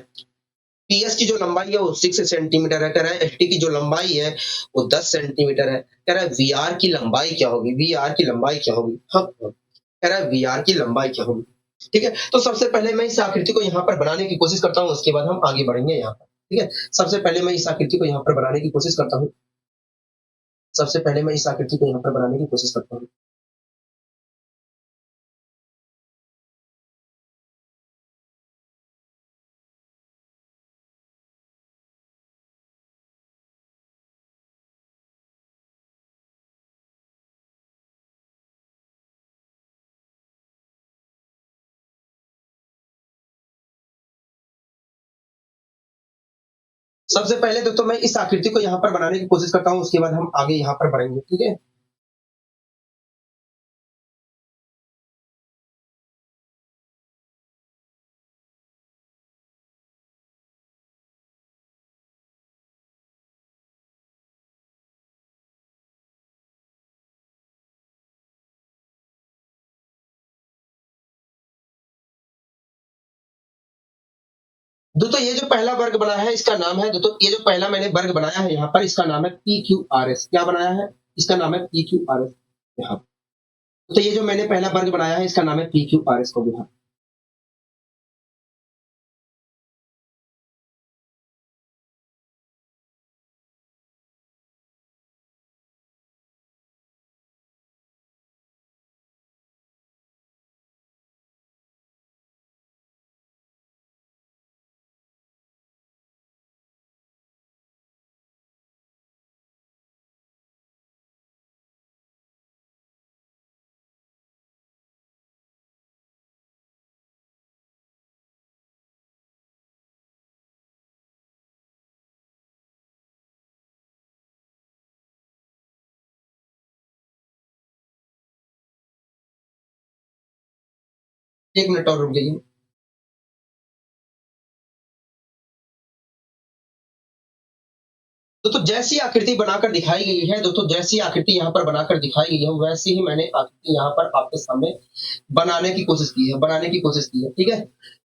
पीएस की जो लंबाई है वो 6 सेंटीमीटर है। कह रहा है एस टी की जो लंबाई है वो 10 सेंटीमीटर है। कह रहा है वी आर की लंबाई क्या होगी? वी आर की लंबाई क्या होगी? हाँ, कह रहा है वी आर की लंबाई क्या होगी? ठीक है, तो सबसे पहले मैं इस आकृति को यहाँ पर बनाने की कोशिश करता हूँ, उसके बाद हम आगे बढ़ेंगे यहाँ पर। ठीक है, सबसे पहले मैं इस आकृति को यहाँ पर बनाने की कोशिश करता हूँ, सबसे पहले मैं इस आकृति को यहाँ पर बनाने की कोशिश करता हूँ। सबसे पहले तो मैं इस आकृति को यहाँ पर बनाने की कोशिश करता हूँ, उसके बाद हम आगे यहाँ पर बढ़ेंगे। ठीक है, दोस्तों ये जो पहला वर्ग बना है इसका नाम है, दोस्तों ये जो पहला मैंने वर्ग बनाया है यहाँ पर इसका नाम है पी क्यू आर एस। क्या बनाया है? इसका नाम है पी क्यू आर एस। यहाँ तो ये जो मैंने पहला वर्ग बनाया है इसका नाम है पी क्यू आर एस को। यहाँ एक मिनट और रुक जाइए। दोस्तों जैसी आकृति बनाकर दिखाई गई है, दोस्तों जैसी आकृति यहाँ पर बनाकर दिखाई गई है वैसी ही मैंने आकृति यहाँ पर आपके सामने बनाने की कोशिश की है, बनाने की कोशिश की है। ठीक है,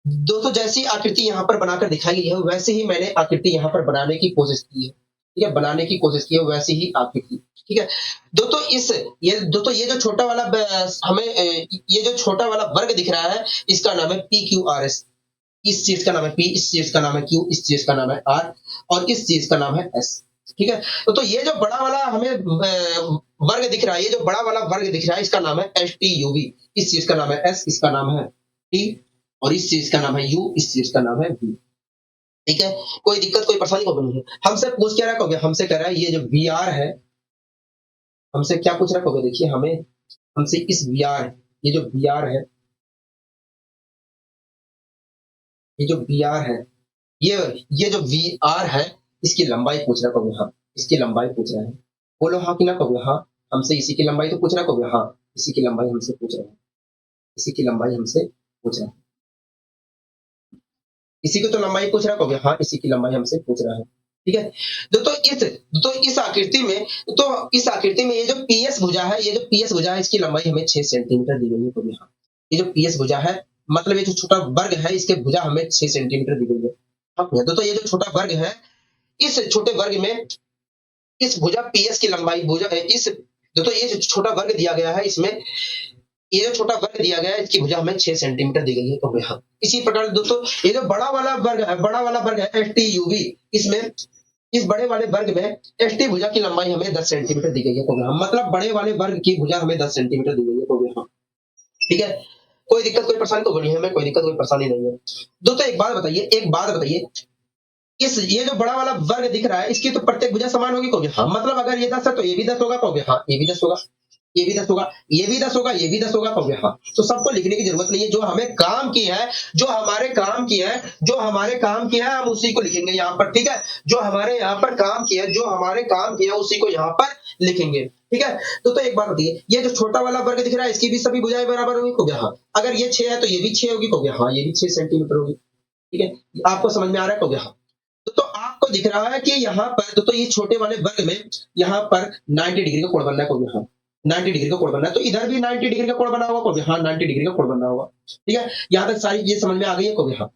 दोस्तों जैसी आकृति यहाँ पर बनाकर दिखाई गई है वैसे ही मैंने आकृति यहाँ पर बनाने की कोशिश की है। ठीक है, बनाने की कोशिश की है वैसी ही आकृति। ठीक है, दोस्तों ये जो छोटा वाला हमें ये जो छोटा वाला वर्ग दिख रहा है इसका नाम है पी क्यू आर एस। इस चीज का नाम है पी, इस चीज का नाम है क्यू, इस चीज का नाम है आर और इस चीज का नाम है एस। ठीक है। तो ये जो बड़ा वाला हमें वर्ग दिख रहा है, ये जो बड़ा वाला वर्ग दिख रहा है, इसका नाम है एस टी यू वी। इस चीज का नाम है एस, इसका नाम है टी, और इस चीज का नाम है यू, इस चीज का नाम है वी। ठीक है, कोई दिक्कत कोई परेशानी को नहीं है। हमसे पूछ क्या रखोगे, हमसे कह रहा है ये जो वी आर है, हमसे क्या पूछ रखोगे, देखिए हमें, हमसे इस वी आर, ये जो वी आर है, ये जो वी आर है, ये ये जो वी आर है, इसकी लंबाई पूछ रहा कहोगे, हाँ इसकी लंबाई पूछ रहा है। बोलो हाँ कि ना कहोगे, हाँ हमसे इसी की लंबाई तो पूछ रहा कहोगे, हाँ इसी की लंबाई हमसे पूछ रहा है, इसी की लंबाई हमसे पूछ रहा है, इसी की तो लंबाई पूछ रहा कहोगे, हाँ इसी की लंबाई हमसे पूछ रहा है। ठीक है, तो इस आकृति में, तो इस आकृति में ये जो पीएस भुजा है, ये जो पीएस भुजा है, इसकी लंबाई हमें 6 सेंटीमीटर दी गई है कहोगे, हाँ ये जो पीएस भुजा है, मतलब ये जो छोटा वर्ग है, इसके भुजा हमें 6 सेंटीमीटर दी गई है। हाँ भैया, तो ये जो छोटा वर्ग है, इस छोटे वर्ग में, इस भुजा पीएस की लंबाई, भुजा इस, तो ये जो छोटा वर्ग दिया गया है, इसमें ये जो छोटा वर्ग दिया गया है, इसकी भुजा हमें 6 सेंटीमीटर दी गई है तो यहाँ। इसी प्रकार दोस्तों ये जो बड़ा वाला वर्ग है, बड़ा वाला वर्ग है एस टी यू वी, इसमें इस बड़े वाले वर्ग में एस टी भुजा की लंबाई हमें 10 सेंटीमीटर दी गई है तो यहाँ, मतलब बड़े वाले वर्ग की भुजा हमें 10 सेंटीमीटर दी गई है तो यहाँ। ठीक है, कोई दिक्कत कोई परेशानी तो बनी है, हमें कोई दिक्कत कोई परेशानी नहीं है। दोस्तों एक बात बताइए, एक बात बताइए, इस ये जो बड़ा वाला वर्ग दिख रहा है, इसकी तो प्रत्येक भुजा समान होगी कहोगे, हाँ मतलब अगर ये 10 है तो ये भी 10 होगा कहोगे, हाँ ये भी 10 होगा, ये भी 10 होगा, ये भी 10 होगा, ये भी 10 होगा कहोगे, हाँ तो सबको लिखने की जरूरत नहीं है, जो हमें काम की है, जो हमारे काम की है, जो हमारे काम की है, हम उसी को लिखेंगे यहाँ पर। ठीक है, जो हमारे यहाँ पर काम की है, जो हमारे काम की है, उसी को यहाँ पर लिखेंगे। ठीक है, तो एक बात बताइए, ये जो छोटा वाला वर्ग दिख रहा है, इसकी भी सभी भुजाएं बराबर होगी कहोगे, हाँ अगर ये 6 है तो ये भी 6 होगी कहोगे, हाँ ये भी 6 सेंटीमीटर होगी। ठीक है, आपको समझ में आ रहा है कहोगे, हाँ तो आपको दिख रहा है कि यहाँ पर तो ये छोटे वाले वर्ग में यहाँ पर 90 डिग्री का कोण बनना है कहोगे, हाँ 90 डिग्री का कोण बनना है, तो इधर भी 90 डिग्री का कोण बना होगा कहोगे, हाँ 90 डिग्री का कोण बनना होगा। ठीक है, यहाँ तक सारी ये समझ में आ गई है कहोगे, हाँ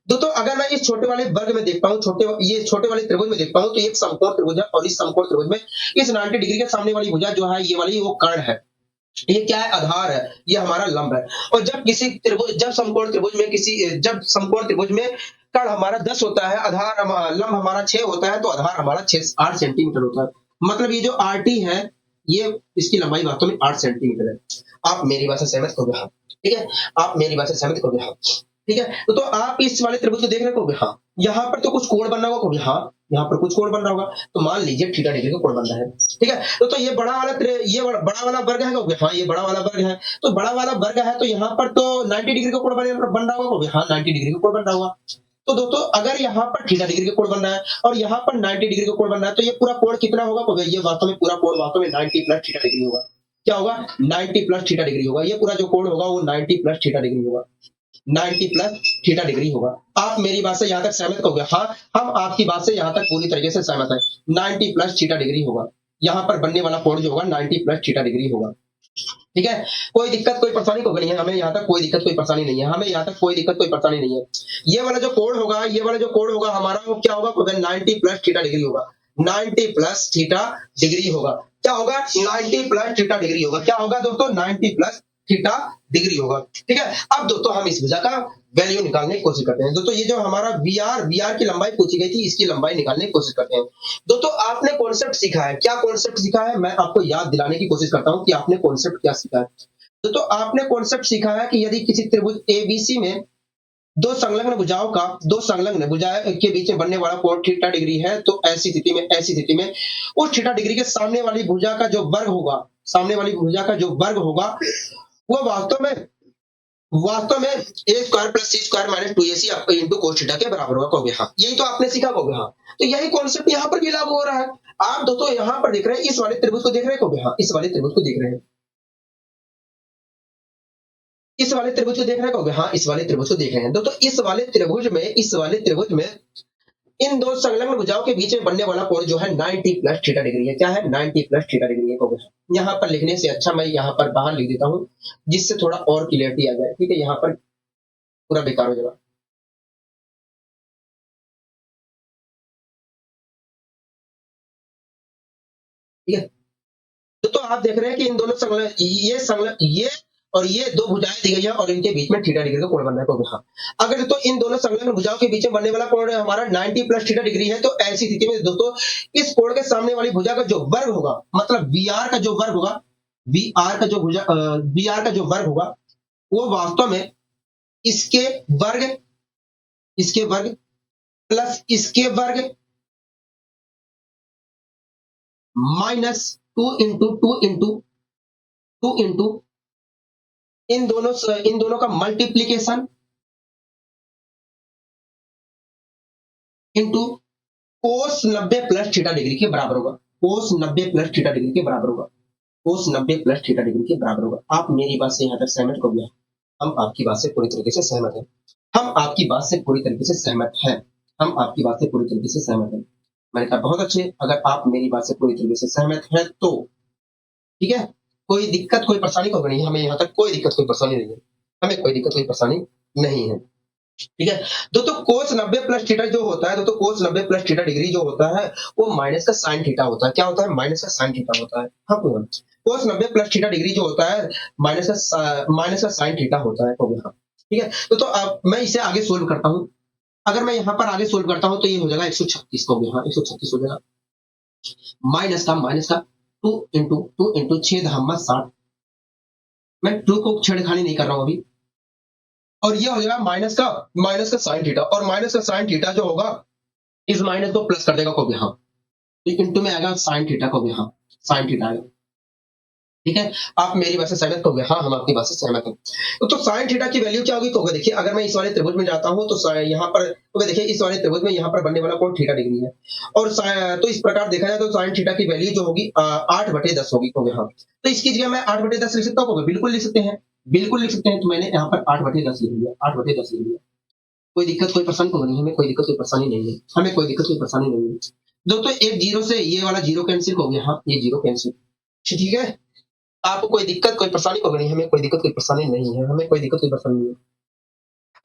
दोस्तों अगर मैं इस छोटे वाले वर्ग में देखता हूँ, ये छोटे वाले त्रिभुज में देखता हूँ, तो एक समकोण त्रिभुज है, और इस समकोण त्रिभुज में इस 90 डिग्री के सामने वाली भुजा जो है, ये वाली वो कर्ण है, ये क्या है, आधार है, ये हमारा लंब है। और जब किसी त्रिभुज, जब समकोण त्रिभुज में किसी, जब समकोण त्रिभुज में कर्ण हमारा 10 होता है, आधार लंब हमारा 6 होता है, तो आधार हमारा 8 सेंटीमीटर होता है। मतलब ये जो आर टी है, ये इसकी लंबाई वास्तव में 8 सेंटीमीटर है। आप मेरी बात से सहमत हो गए, हाँ ठीक है, आप मेरी बात से सहमत हो गए, हाँ ठीक है। तो आप इस वाले त्रिभुज को देख रहे हो, हाँ यहाँ पर तो कुछ कोण बनना होगा कहोगे, हाँ यहाँ पर कुछ कोण बन रहा होगा, तो मान लीजिए थीटा डिग्री का कोण बन रहा है। ठीक है, तो ये बड़ा वाला, ये बड़ा वाला वर्ग है कहोगे, हाँ ये बड़ा वाला वर्ग है, तो बड़ा वाला वर्ग है, तो यहाँ पर तो 90 डिग्री का कोण बन रहा होगा कहोगे, हाँ 90 डिग्री का कोण बन रहा होगा। तो दोस्तों अगर यहाँ पर थीटा डिग्री का कोण बन रहा है और यहाँ पर 90 डिग्री का कोण बन रहा है, तो ये पूरा कोण कितना होगा कहोगे, ये वास्तव में पूरा कोण वास्तव में 90 प्लस थीटा डिग्री होगा। क्या होगा, 90 प्लस थीटा डिग्री होगा, ये पूरा जो कोण होगा वो 90 प्लस थीटा डिग्री होगा, 90 प्लस थीटा डिग्री होगा। आप मेरी बात से यहाँ तक सहमत होगे, हाँ हम आपकी बात से यहाँ तक पूरी तरीके से सहमत है, 90 प्लस थीटा डिग्री होगा, यहाँ पर बनने वाला कोण जो होगा 90 प्लस थीटा डिग्री होगा। ठीक है, कोई दिक्कत कोई परेशानी को नहीं है, हमें यहाँ तक कोई दिक्कत कोई परेशानी नहीं है, हमें यहाँ तक कोई दिक्कत कोई परेशानी नहीं है। ये वाला जो कोण होगा, ये वाला जो कोण होगा हमारा, वो क्या होगा, 90 प्लस थीटा डिग्री होगा, 90 प्लस थीटा डिग्री होगा। क्या होगा, 90 प्लस थीटा डिग्री होगा, क्या होगा दोस्तों, 90 प्लस थीटा डिग्री होगा। ठीक है, अब दोस्तों हम इस भुजा का वैल्यू निकालने की कोशिश करते हैं। दोस्तों ये जो हमारा वी आर की लंबाई पूछी गई थी, इसकी लंबाई निकालने की कोशिश करते हैं। दोस्तों आपने कॉन्सेप्ट सीखा है, क्या कॉन्सेप्ट सीखा है, मैं आपको याद दिलाने की कोशिश करता हूं कि आपने कॉन्सेप्ट क्या सीखा है। दोस्तों आपने कॉन्सेप्ट सीखा है कि यदि किसी त्रिभुज एबीसी में दो संलग्न भुजाएं के बीच में बनने वाला कोण थीटा डिग्री है, तो ऐसी स्थिति में उस थीटा डिग्री के सामने वाली भुजा का जो वर्ग होगा, सामने वाली भुजा का जो वर्ग होगा, वो वास्तव में A square plus C square minus 2ac into cos theta के बराबर होगा कहोगे, हाँ यही तो आपने सीखा कहोगे, हाँ तो यही कॉन्सेप्ट यहाँ पर भी लागू हो रहा है। आप दोस्तों यहाँ पर देख रहे हैं, इस वाले त्रिभुज को देख रहे हैं कहोगे, हाँ इस वाले त्रिभुज को देख रहे हैं, इस वाले त्रिभुज को देख रहे हैं कहोगे, हाँ इस वाले त्रिभुज को देख रहे हैं। दोस्तों इस वाले त्रिभुज में इन दो संलग्न भुजाओं के बीच में बनने वाला कोण जो है 90 प्लस थीटा डिग्री है। क्या है, 90 प्लस थीटा डिग्री है कहोगे। यहाँ पर लिखने से अच्छा मैं यहाँ पर बाहर लिख देता हूँ, जिससे थोड़ा और क्लियरिटी आ जाए। ठीक है, यहाँ पर पूरा बेकार हो जाएगा। ठीक है, तो आप देख रहे हैं कि इन दोनों संलग्न, ये और ये दो भुजाएं दी गई है और इनके बीच में थीटा डिग्री का कोण बन रहा है तो हाँ। अगर तो इन दोनों संलग्न भुजाओं के बीच में बनने वाला कोण हमारा 90 प्लस थीटा डिग्री है, तो ऐसी स्थिति में दोस्तों इस कोण के सामने वाली भुजा का जो वर्ग होगा, मतलब बीआर का जो वर्ग होगा, बीआर का जो भुजा बीआर का जो वर्ग होगा वो वास्तव में इसके वर्ग प्लस इसके वर्ग माइनस 2 इंटू इन दोनों का multiplication into cos 90 plus theta degree के बराबर होगा। कोस 90 प्लस थीटा डिग्री के बराबर होगा। कोस 90 प्लस थीटा डिग्री के बराबर होगा। आप मेरी बात से यहाँ तक सहमत हो गया? हम आपकी बात से पूरी तरीके से सहमत हैं। हम आपकी बात से पूरी तरीके से सहमत हैं। हम आपकी बात से पूरी तरीके से सहमत हैं। मैंने कहा बहुत अच्छे, अगर आप मेरी बात से पूरी तरीके से सहमत हैं तो ठीक है, कोई दिक्कत कोई परेशानी को नहीं, हमें यहाँ तक कोई दिक्कत कोई परेशानी नहीं है, हमें कोई दिक्कत कोई परेशानी नहीं है। ठीक है दोस्तों, कोस 90 प्लस थीटा जो होता है दोस्तों, कोस 90 प्लस थीटा डिग्री जो होता है वो माइनस का साइन थीटा होता है। क्या होता है? माइनस का साइन थीटा होता है। हाँ कोस 90 प्लस थीटा डिग्री जो होता है माइनस का साइन थीटा होता है। हाँ ठीक है तो अब मैं इसे आगे सोल्व करता हूँ। अगर मैं यहाँ पर आगे सोल्व करता हूँ तो ये हो जाएगा 136 को भी, हाँ 136 हो जाएगा। माइनस का 2 इंटू 6 मैं 2 को छेड़खानी नहीं कर रहा हूँ अभी। और ये हो जाएगा माइनस का साइन थीटा, और माइनस का साइन थीटा जो होगा इस माइनस को प्लस कर देगा को भी, हाँ इंटू में आएगा साइन थीटा को भी, हाँ साइन थीटा आएगा। ठीक है, आप मेरी बात से सहमत हो गए? हाँ हम आपकी बात से सहमत हैं। तो साइन थीटा की वैल्यू क्या होगी? तो देखिए अगर मैं इस वाले त्रिभुज में जाता हूं तो यहाँ पर तो देखिए इस वाले त्रिभुज में यहाँ पर बनने वाला कोण थीटा डिग्री है, और तो इस प्रकार देखा जाए तो साइन थीटा की वैल्यू जो होगी 8/10 होगी। हाँ तो इसकी जगह मैं 8/10 लिख सकता हूँ? बिल्कुल लिख सकते हैं, बिल्कुल लिख सकते हैं। तो मैंने यहाँ पर 8/10 लिख दिया, 8/10 लिख दिया। कोई दिक्कत कोई परेशानी नहीं, हमें कोई दिक्कत कोई परेशानी नहीं है, हमें कोई दिक्कत कोई परेशानी नहीं है। दोस्तों एक जीरो से ये वाला जीरो कैंसिल हो गया, हाँ ये जीरो कैंसिल। ठीक है, आपको कोई दिक्कत कोई परेशानी होगी नहीं, हमें कोई दिक्कत कोई परेशानी नहीं है, हमें कोई दिक्कत कोई परेशानी नहीं है।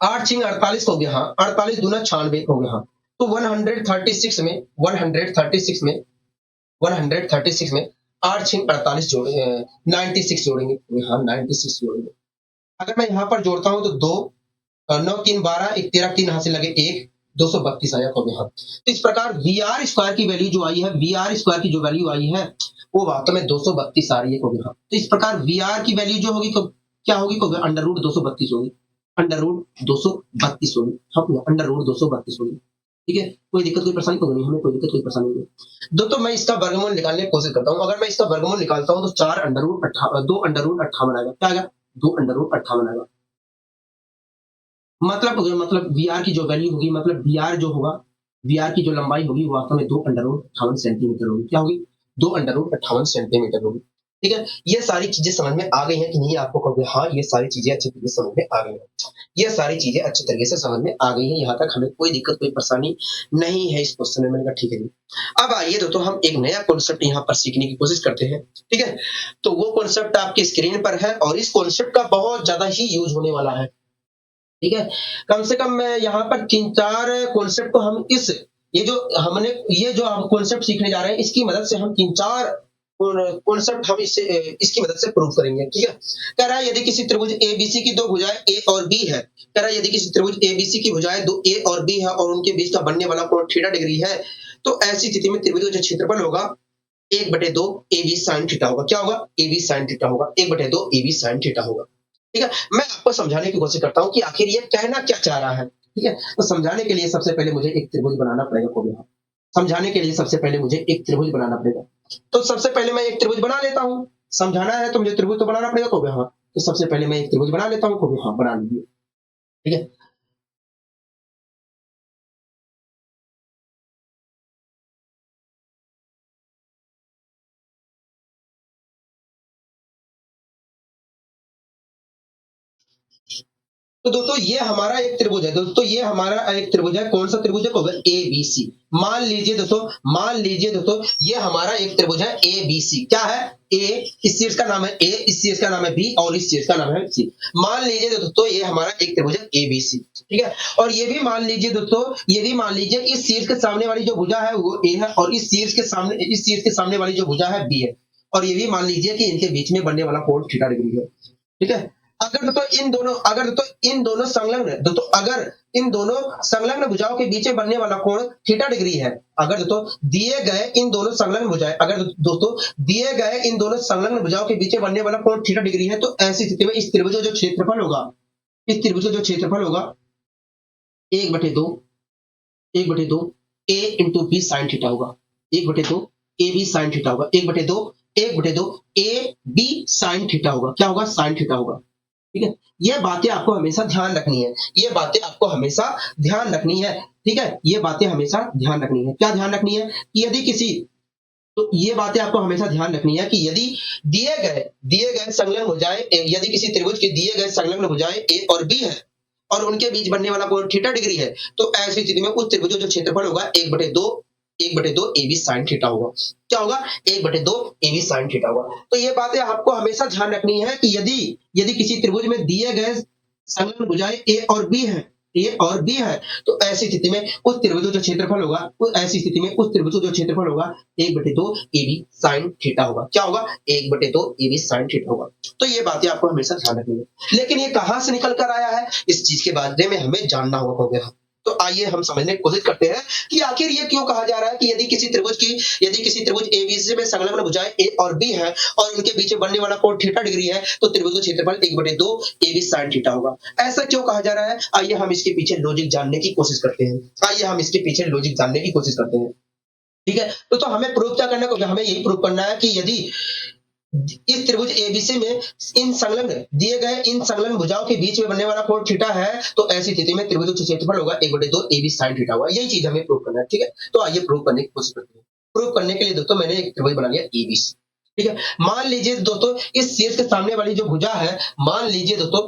8 6 48 हो गया, हाँ 48 दूना 96 हो गया। हाँ तो 136 में 136 में 136 में 8 6 48 जोड़े 96 जोड़ेंगे, हाँ 96 जोड़ेंगे। अगर मैं यहाँ पर जोड़ता हूँ तो 2 9 3 12 1 13 3 हासिल लगे 1 232 आया हो गया। तो इस प्रकार वी आर स्क्वायर की वैल्यू जो आई है, वी आर स्क्वायर की जो वैल्यू आई है वो वास्तव में 232 आ रही है। तो इस प्रकार वी आर की वैल्यू जो होगी क्या होगी? अंडर रूट 232 होगी, अंडर रूट 232 होगी, हाँ अंडर रूट 232 होगी। ठीक है, कोई दिक्कत कोई परेशानी तो नहीं, हमें कोई दिक्कत कोई परेशानी नहीं। दोस्तों मैं इसका वर्गमूल निकालने की कोशिश करता हूँ। अगर मैं इसका वर्गमूल निकालता हूँ तो 4 अंडर रूट 2 अंडर रूट 58 आएगा। क्या आएगा? 2 अंडर रूट 58 आएगा। मतलब वी आर की जो वैल्यू होगी, मतलब वी आर जो होगा, वी आर की जो लंबाई होगी वो वास्तव में 2 अंडर रूट 58 सेंटीमीटर होगी। क्या होगी? 2 अंडर रूट 58 सेंटीमीटर होगी। ठीक है, ये सारी चीजें समझ में आ गई हैं कि नहीं? आपको कहोगे हाँ ये सारी चीजें अच्छी तरीके से समझ में आ गई हैं, ये सारी चीजें अच्छी तरीके से समझ में आ गई हैं, यहाँ तक हमें कोई दिक्कत कोई परेशानी नहीं है इस क्वेश्चन में। मैंने कहा ठीक है जी। अब आइए दोस्तों हम एक नया कॉन्सेप्ट यहाँ पर सीखने की कोशिश करते हैं। ठीक है, तो वो कॉन्सेप्ट आपकी स्क्रीन पर है और इस कॉन्सेप्ट का बहुत ज्यादा ही यूज होने वाला है। ठीक है, कम से कम मैं यहाँ पर 3-4 कॉन्सेप्ट को हम ये जो हम कॉन्सेप्ट सीखने जा रहे हैं इसकी मदद से हम 3-4 कॉन्सेप्ट हम इसकी मदद से प्रूव करेंगे। ठीक है, कह रहा है यदि किसी त्रिभुज एबीसी की दो भुजाएं ए और बी है, कह रहा है यदि किसी त्रिभुज एबीसी की भुजाएं दो ए और बी है और उनके बीच का बनने वाला कोण थीटा डिग्री है, तो ऐसी स्थिति में त्रिभुज का जो क्षेत्रफल होगा 1/2 AB sin थीटा होगा। क्या होगा? AB sin थीटा होगा, 1/2 AB sin थीटा होगा। ठीक है, मैं आपको समझाने की कोशिश करता हूँ कि आखिर ये कहना क्या चाह रहा है। ठीक है, तो समझाने के लिए सबसे पहले मुझे एक त्रिभुज बनाना पड़ेगा। को यहाँ समझाने के लिए सबसे पहले मुझे एक त्रिभुज बनाना पड़ेगा। तो सबसे पहले मैं एक त्रिभुज बना लेता हूँ। समझाना है तो मुझे त्रिभुज तो बनाना पड़ेगा। को यहाँ तो सबसे पहले मैं एक त्रिभुज बना लेता हूँ। को यहाँ बना लीजिए। ठीक है, तो दोस्तों ये हमारा एक त्रिभुज है। दोस्तों ये हमारा एक त्रिभुज है। कौन सा त्रिभुज है? A B C. मान लीजिए दोस्तों ये हमारा एक त्रिभुज है ए बी सी। क्या है? ए, इस चीज का नाम है ए, इस चीज का नाम है बी और इस चीज का नाम है सी। मान लीजिए दोस्तों ये हमारा एक त्रिभुज है ए बी सी। ठीक है, और ये भी मान लीजिए दोस्तों, ये भी मान लीजिए इस चीज के सामने वाली जो भुजा है वो ए है और इस चीज के सामने वाली जो भुजा है बी है, और ये भी मान लीजिए कि इनके बीच में बनने वाला कोण थीटा डिग्री है। ठीक है, अगर इन दोनों संलग्न भुजाओं के बीच में बनने वाला कोण थीटा डिग्री है। अगर दोस्तों दिए गए इन दोनों संलग्न भुजाएं अगर दोस्तों दिए गए इन दोनों संलग्न भुजाओं के बीच में बनने वाला कोण थीटा डिग्री है, तो ऐसी स्थिति में इस त्रिभुज का जो क्षेत्रफल होगा, इस त्रिभुज का जो क्षेत्रफल होगा 1/2 ए इंटू बी साइन थीटा होगा। 1/2 ए बी साइन थीटा होगा। 1/2 ए बी साइन थीटा होगा। क्या होगा? साइन थीटा होगा। ठीक है, ये बातें आपको हमेशा ध्यान रखनी है। ये बातें आपको हमेशा ध्यान रखनी है। ठीक है, ये बातें हमेशा ध्यान रखनी है। क्या ध्यान रखनी है? कि यदि किसी तो ये बातें आपको हमेशा ध्यान रखनी है कि यदि दिए गए संलग्न भुजाएं यदि किसी त्रिभुज के दिए गए संलग्न भुजाएं ए और बी है और उनके बीच बनने वाला कोण थीटा डिग्री है, तो ऐसी स्थिति में उस त्रिभुज का जो क्षेत्रफल होगा 1/2 ए बी साइन थीटा होगा। क्या होगा? 1/2 ए बी साइन थीटा होगा। तो ये बातें आपको हमेशा ध्यान रखनी है कि यदि किसी त्रिभुज में दिए गए संलग्न भुजाएं ए और बी है, तो ऐसी स्थिति में उस त्रिभुज का जो क्षेत्रफल होगा, ऐसी स्थिति में उस त्रिभुज का जो क्षेत्रफल होगा 1/2 ए बी साइन थीटा होगा। क्या होगा? 1/2 ए बी साइन थीटा होगा। तो ये बातें आपको हमेशा ध्यान रखनी है। लेकिन ये कहां से निकल कर आया है, इस चीज के बारे में हमें जानना होगा। तो आइए हम समझने की कोशिश करते हैं कि आखिर ये क्यों कहा जा रहा है कि यदि किसी त्रिभुज एबीसी में संलग्न भुजाएं ए और बी है और उनके बीच में बनने वाला कोण थीटा डिग्री है, तो त्रिभुज का क्षेत्रफल 1/2 ए बी साइन थीटा होगा। ऐसा क्यों कहा जा रहा है? आइए हम इसके पीछे लॉजिक जानने की कोशिश करते हैं। ठीक है, तो हमें प्रूव क्या करना है? हमें यही प्रूव करना है कि यदि इस त्रिभुज एबीसी में दिए गए इन संलग्न भुजाओं के बीच में बनने वाला कोण थीटा है, तो ऐसी स्थिति में त्रिभुज का क्षेत्रफल होगा 1/2 ए बी साइन थीटा होगा। यही चीज हमें प्रूव करना है। ठीक है, तो आइए प्रूव करने की कोशिश करते हैं। प्रूव करने के लिए दोस्तों मैंने एक त्रिभुज बना लिया एबीसी। ठीक है, मान लीजिए दोस्तों इस शीर्ष के सामने वाली जो भुजा है, मान लीजिए दोस्तों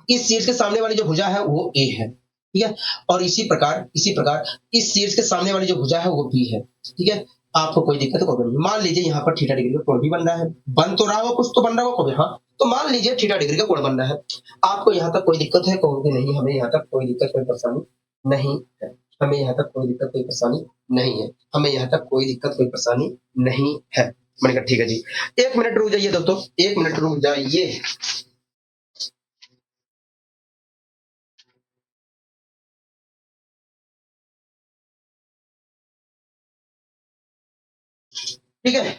इस शीर्ष के सामने वाली जो भुजा है वो ए है। ठीक है, और इसी प्रकार इस शीर्ष के सामने वाली जो भुजा है वो बी है। ठीक है, आपको कोई दिक्कत होगी नहीं। मान लीजिए यहाँ पर थीटा डिग्री का कोण भी बन रहा है, बन तो रहा हो, कुछ तो बन रहा हो। हाँ, तो मान लीजिए थीटा डिग्री का कोण बन रहा है। आपको यहाँ तक कोई दिक्कत है? कहोगे नहीं, हमें यहाँ तक कोई दिक्कत कोई परेशानी नहीं है। हमें यहाँ तक कोई दिक्कत कोई परेशानी नहीं है। हमें यहाँ तक कोई दिक्कत कोई परेशानी नहीं है। मैंने कहा ठीक है जी, 1 मिनट रुक जाइए दोस्तों, 1 मिनट रुक जाइए। ठीक है,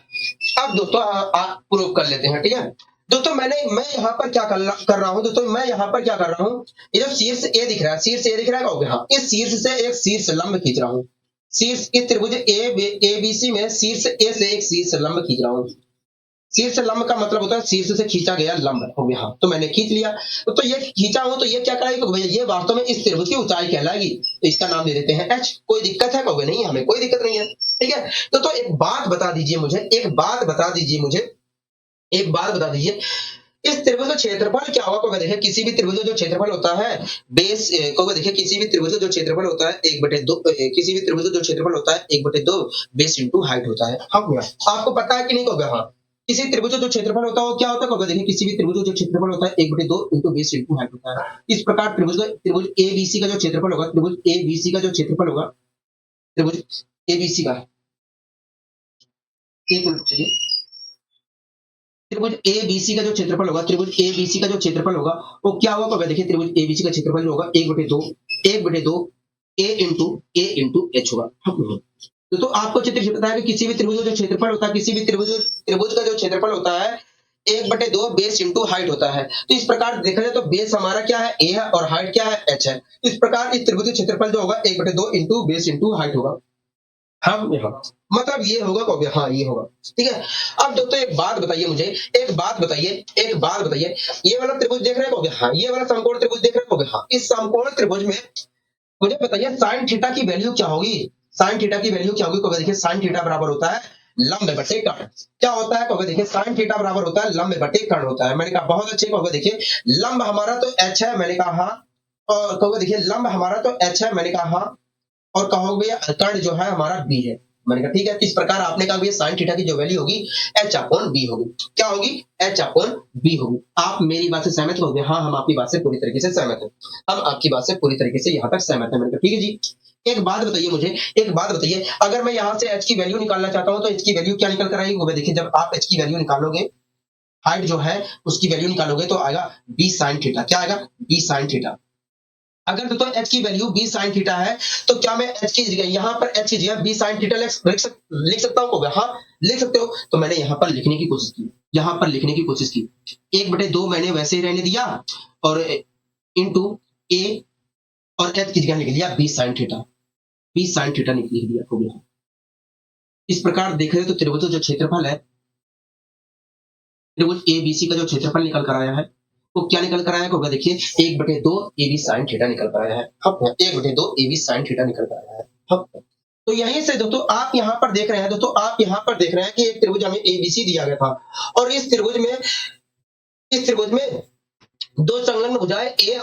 अब दोस्तों आप प्रूव कर लेते हैं। ठीक है दोस्तों, मैं यहाँ पर क्या कर रहा हूँ दोस्तों, मैं यहाँ पर क्या कर रहा हूँ, ये जो शीर्ष ए दिख रहा है, कहोगे हाँ, इस शीर्ष से एक शीर्ष लंब खींच रहा हूँ। शीर्ष इस त्रिभुज एबीसी में शीर्ष ए से एक शीर्ष लंब खींच रहा हूँ। शीर्ष लंब का मतलब होता है शीर्ष से खींचा गया लंब हो गया। हाँ, तो मैंने खींच लिया। तो ये खींचा हूं, तो ये क्या कराएगी? तो भैया ये वास्तव में इस त्रिभुज की ऊंचाई कहलाएगी, तो इसका नाम दे देते हैं एच। कोई दिक्कत है? कहोगे नहीं, हमें कोई दिक्कत नहीं है। ठीक है, तो एक बात बता दीजिए मुझे, इस त्रिभुज का क्षेत्रफल क्या होगा? कहोगे देखिए किसी भी त्रिभुज का जो क्षेत्रफल होता है बेस, कहोगे देखिए किसी भी त्रिभुज का जो क्षेत्रफल होता है 1/2, किसी भी त्रिभुज का जो क्षेत्रफल होता है 1/2 बेस इंटू हाइट होता है। हाँ भैया, आपको पता है कि नहीं? कहोगे हाँ, किसी त्रिभुज का जो क्षेत्रफल होता है वो क्या होता है? कहोगे देखिए किसी भी त्रिभुज का जो क्षेत्रफल होता है 1/2 इंटू बेस इंटू हाइट होता है। इस प्रकार त्रिभुज एबीसी का जो क्षेत्रफल होगा, त्रिभुज एबीसी का, एक मिनट रुकिए। त्रिभुज एबीसी का जो क्षेत्रफल होगा वो क्या होगा? कहोगे देखिए त्रिभुज एबीसी का क्षेत्रफल जो होगा 1/2 ए इंटू एच होगा। तो आपको चित्र से पता है कि किसी भी त्रिभुज का जो क्षेत्रफल होता है, त्रिभुज का जो क्षेत्रफल होता है 1/2 बेस इंटू हाइट होता है। तो इस प्रकार देखा जाए तो बेस हमारा क्या है? ए है, और हाइट क्या है? एच है। तो इस प्रकार इस त्रिभुज का क्षेत्रफल जो होगा 1/2 इंटू बेस इंटू हाइट होगा। हम यहाँ मतलब ये होगा, कहोगे हाँ ये होगा। ठीक है, अब दोस्तों एक बात बताइए मुझे, ये वाला त्रिभुज देख रहे हैं? कहोगे हाँ। ये वाला समकोण त्रिभुज देख रहे हैं? कहोगे हाँ। इस समकोण त्रिभुज में मुझे बताइए साइन थीटा की वैल्यू क्या होगी? कहोगे देखिए साइन थीटा बराबर होता है लंब बटे कर्ण। क्या होता है? कहोगे देखिए साइन थीटा बराबर होता है लंब बटे कर्ण होता है। मैंने कहा बहुत अच्छे। कहोगे देखिए लंब हमारा तो एच है, मैंने कहा हाँ। और कहोगे देखिए लंब हमारा तो एच है, मैंने कहा हाँ। और कहोगे भैया कर्ण जो है हमारा बी है, मैंने कहा ठीक है। इस प्रकार आपने कहा भैया साइन थीटा की जो वैल्यू होगी एच अपॉन बी होगी। क्या होगी? एच अपॉन बी होगी। आप मेरी बात से सहमत हो? हाँ, हम आपकी बात से पूरी तरीके से सहमत हैं। हम आपकी बात से पूरी तरीके से यहाँ तक सहमत है। मैंने कहा ठीक है जी। एक बात बताइए, अगर मैं यहाँ से एच की वैल्यू निकालना चाहता हूँ तो एच की वैल्यू क्या निकल कर आएगी? देखिए जब आप एच की वैल्यू निकालोगे हाइट जो है उसकी वैल्यू निकालोगे तो आएगा बी साइन थीटा। क्या आएगा? B sine theta. अगर दोस्तों एच की वैल्यू बी साइन थीटा है तो क्या मैं एच की जगह यहाँ पर एच की जगह बी साइन थीटा लिख सकता हूँ? हाँ, लिख सकते हो। तो मैंने यहाँ पर लिखने की कोशिश की, यहाँ पर लिखने की कोशिश की। 1/2 मैंने वैसे ही रहने दिया और इंटू ए और एच की जगह लिख दिया B sine theta. B sine theta लिख दिया हो गया। इस प्रकार देख रहे हो तो त्रिभुज जो क्षेत्रफल है, त्रिभुज एबीसी का जो क्षेत्रफल निकल कर आया है वो क्या निकल कर आया होगा? देखिए 1/2 ए बी साइन थीटा निकल कर आया है। हम 1/2 ए बी साइन थीटा निकल कर आया है। हम तो यहीं से दोस्तों आप यहाँ पर देख रहे हैं, दोस्तों आप यहाँ पर देख रहे हैं कि एक त्रिभुज हमें एबीसी दिया गया था और इस त्रिभुज में दो संलग्न भुजाएं ए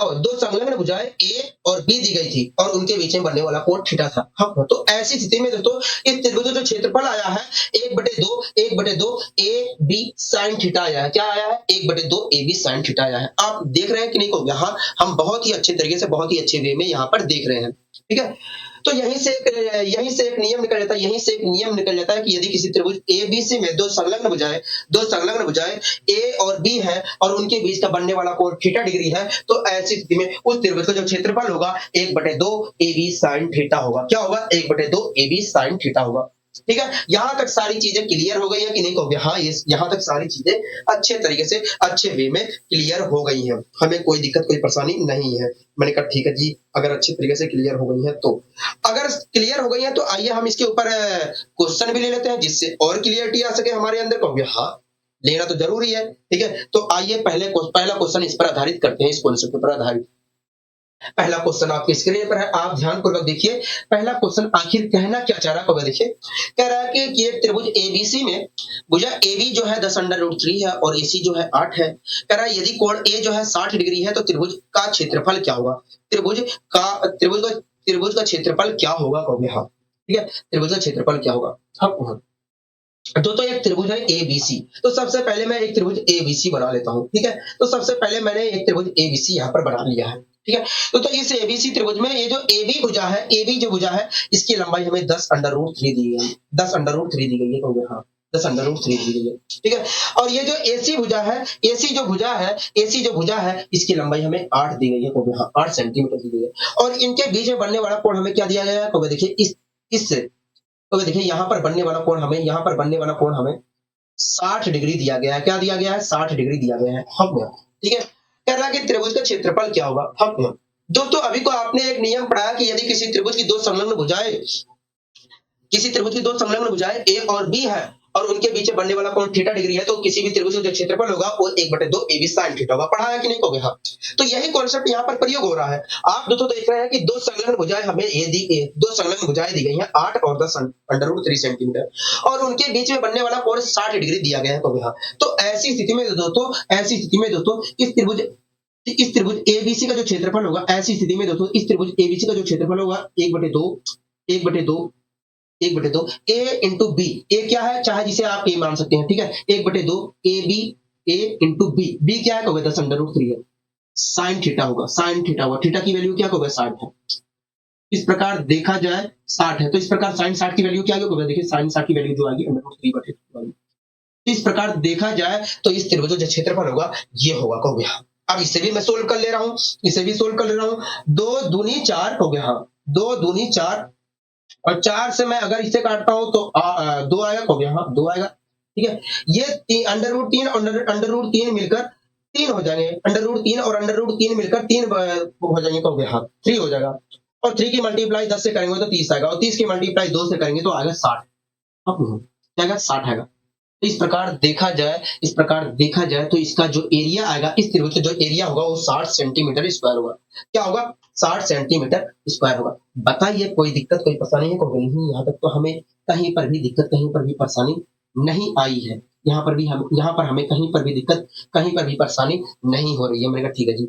और बी दी गई थी और उनके बीच में बनने वाला कोण थीटा था। हाँ, तो ऐसी स्थिति में दोस्तों इस त्रिभुज जो क्षेत्रफल आया है 1/2 ए बी साइन थीटा आया है। क्या आया है? 1/2 ए बी साइन थीटा आया है। आप देख रहे हैं कि नहीं को? यहाँ हम बहुत ही अच्छे तरीके से, बहुत ही अच्छे वे में यहाँ पर देख रहे हैं। ठीक है, तो यहीं से एक नियम निकल जाता है, यहीं से एक नियम निकल जाता है कि यदि किसी त्रिभुज एबीसी में दो संलग्न भुजाएं ए और बी है और उनके बीच का बनने वाला कोण थीटा डिग्री है तो ऐसी स्थिति में उस त्रिभुज का जो क्षेत्रफल होगा 1/2 ए बी साइन थीटा होगा। क्या होगा? 1/2 ए बी साइन थीटा होगा। ठीक है, यहां तक सारी चीजें क्लियर हो गई है कि नहीं हो गया? हाँ, ये यहां तक सारी चीजें अच्छे तरीके से, अच्छे वे में क्लियर हो गई हैं। हमें कोई दिक्कत, कोई परेशानी नहीं है। मैंने कहा ठीक है जी, अगर अच्छे तरीके से क्लियर हो गई है तो। अगर क्लियर हो गई है तो आइए हम इसके ऊपर क्वेश्चन भी ले लेते हैं जिससे और क्लियरिटी आ सके हमारे अंदर। कहोगे हाँ, लेना तो जरूरी है। ठीक है, तो आइए पहला क्वेश्चन इस पर आधारित करते हैं, इस कॉन्सेप्ट पर आधारित। पहला क्वेश्चन आपकी स्क्रीन पर है, आप ध्यानपूर्वक देखिए। पहला क्वेश्चन आखिर कहना क्या चाह रहा होगा? देखिए, कह रहा है कि एक त्रिभुज एबीसी में भुजा एबी जो है 10√3 है और एसी जो है 8 है। कह रहा है यदि कोण ए जो है 60 डिग्री है तो त्रिभुज का क्षेत्रफल क्या होगा? त्रिभुज का क्षेत्रफल क्या होगा? कहोगे हाँ। ठीक है, त्रिभुज का क्षेत्रफल क्या होगा? हाँ, तो एक त्रिभुज है एबीसी। तो सबसे पहले मैं एक त्रिभुज एबीसी बना लेता हूं। ठीक है, तो सबसे पहले मैंने एक त्रिभुज एबीसी यहां पर बना लिया है। ठीक है, तो इस एबीसी त्रिभुज में ये जो एबी भुजा है इसकी लंबाई हमें 10√3 दी गई है। 10√3 दी गई है। तो हाँ, 10√3 दी गई है। ठीक है, और ये जो एसी जो भुजा है इसकी लंबाई हमें 8 दी गई है। तो हाँ, 8 सेंटीमीटर दी गई है और इनके बीच में बनने वाला कोण हमें क्या दिया गया है? तो देखिए इससे तो देखिए यहाँ पर बनने वाला कोण हमें 60 डिग्री दिया गया है। क्या दिया गया है? 60 डिग्री दिया गया है। हम ठीक है, कह रहा है कि त्रिभुज का क्षेत्रफल क्या होगा? हम दोस्तों अभी को आपने एक नियम पढ़ा कि यदि किसी त्रिभुज की दो संलग्न भुजाएं ए और बी है और उनके बीच में बनने वाला कोण थीटा डिग्री है तो किसी भी त्रिभुज का जो क्षेत्रफल होगा वो 1/2 ए बी साइन थीटा होगा। पढ़ा है कि नहीं? कहोगे हाँ। तो यही कॉन्सेप्ट यहाँ पर प्रयोग हो रहा है। आप दोस्तों देख रहे हैं कि दो संलग्न भुजाएं दी गई हैं 8 और 10√3 सेंटीमीटर और उनके बीच में बनने वाला कोण 60 डिग्री दिया गया है। कहोगे हाँ। तो ऐसी स्थिति में दोस्तों इस त्रिभुज एबीसी का जो क्षेत्रफल होगा, ऐसी स्थिति में दोस्तों इस त्रिभुज एबीसी का जो क्षेत्रफल होगा 1/2 ए इंटू बी। ए क्या है? चाहे जिसे आप ए मान सकते हैं। ठीक है, 1/2 A B, A into B. B क्या है? कहोगे 10√3 है। साइन थीटा होगा, थीटा की वैल्यू क्या कहोगे? 60 है। इस प्रकार देखा जाए 60 है, तो इस प्रकार साइन 60 की वैल्यू क्या होगी? देखिए साइन 60 की वैल्यू जो आएगी √3/2। इस प्रकार देखा जाए तो इस त्रिभुज जो क्षेत्रफल होगा ये होगा। कहोगे हाँ। अब इसे भी मैं सोल्व कर ले रहा हूँ, 2 दूनी 4 हो गया। हाँ, 2 दूनी 4 और 4 से मैं अगर इसे काटता हूं तो 2 आएगा। हो गया हाँ, 2 आएगा। ठीक है, ये √3 और √3 मिलकर 3 हो जाएंगे। √3 और √3 मिलकर 3 हो जाएंगे। हो गया हाँ, 3 हो जाएगा और 3 की मल्टीप्लाई 10 से करेंगे तो 30 आएगा और 30 की मल्टीप्लाई 2 से करेंगे तो आएगा 60। अब क्या आएगा? 60 आएगा। तो इस प्रकार देखा जाए तो इसका जो एरिया आएगा, इस त्रिभुज का जो एरिया होगा वो 60 सेंटीमीटर स्क्वायर होगा। क्या होगा? 60 सेंटीमीटर स्क्वायर होगा। बताइए कोई दिक्कत, कोई परेशानी है? कोई नहीं, यहाँ तक तो हमें कहीं पर भी दिक्कत, कहीं पर भी परेशानी नहीं आई है। यहाँ पर हमें कहीं पर भी दिक्कत, कहीं पर भी परेशानी नहीं हो रही है। मैंने कहा ठीक है जी,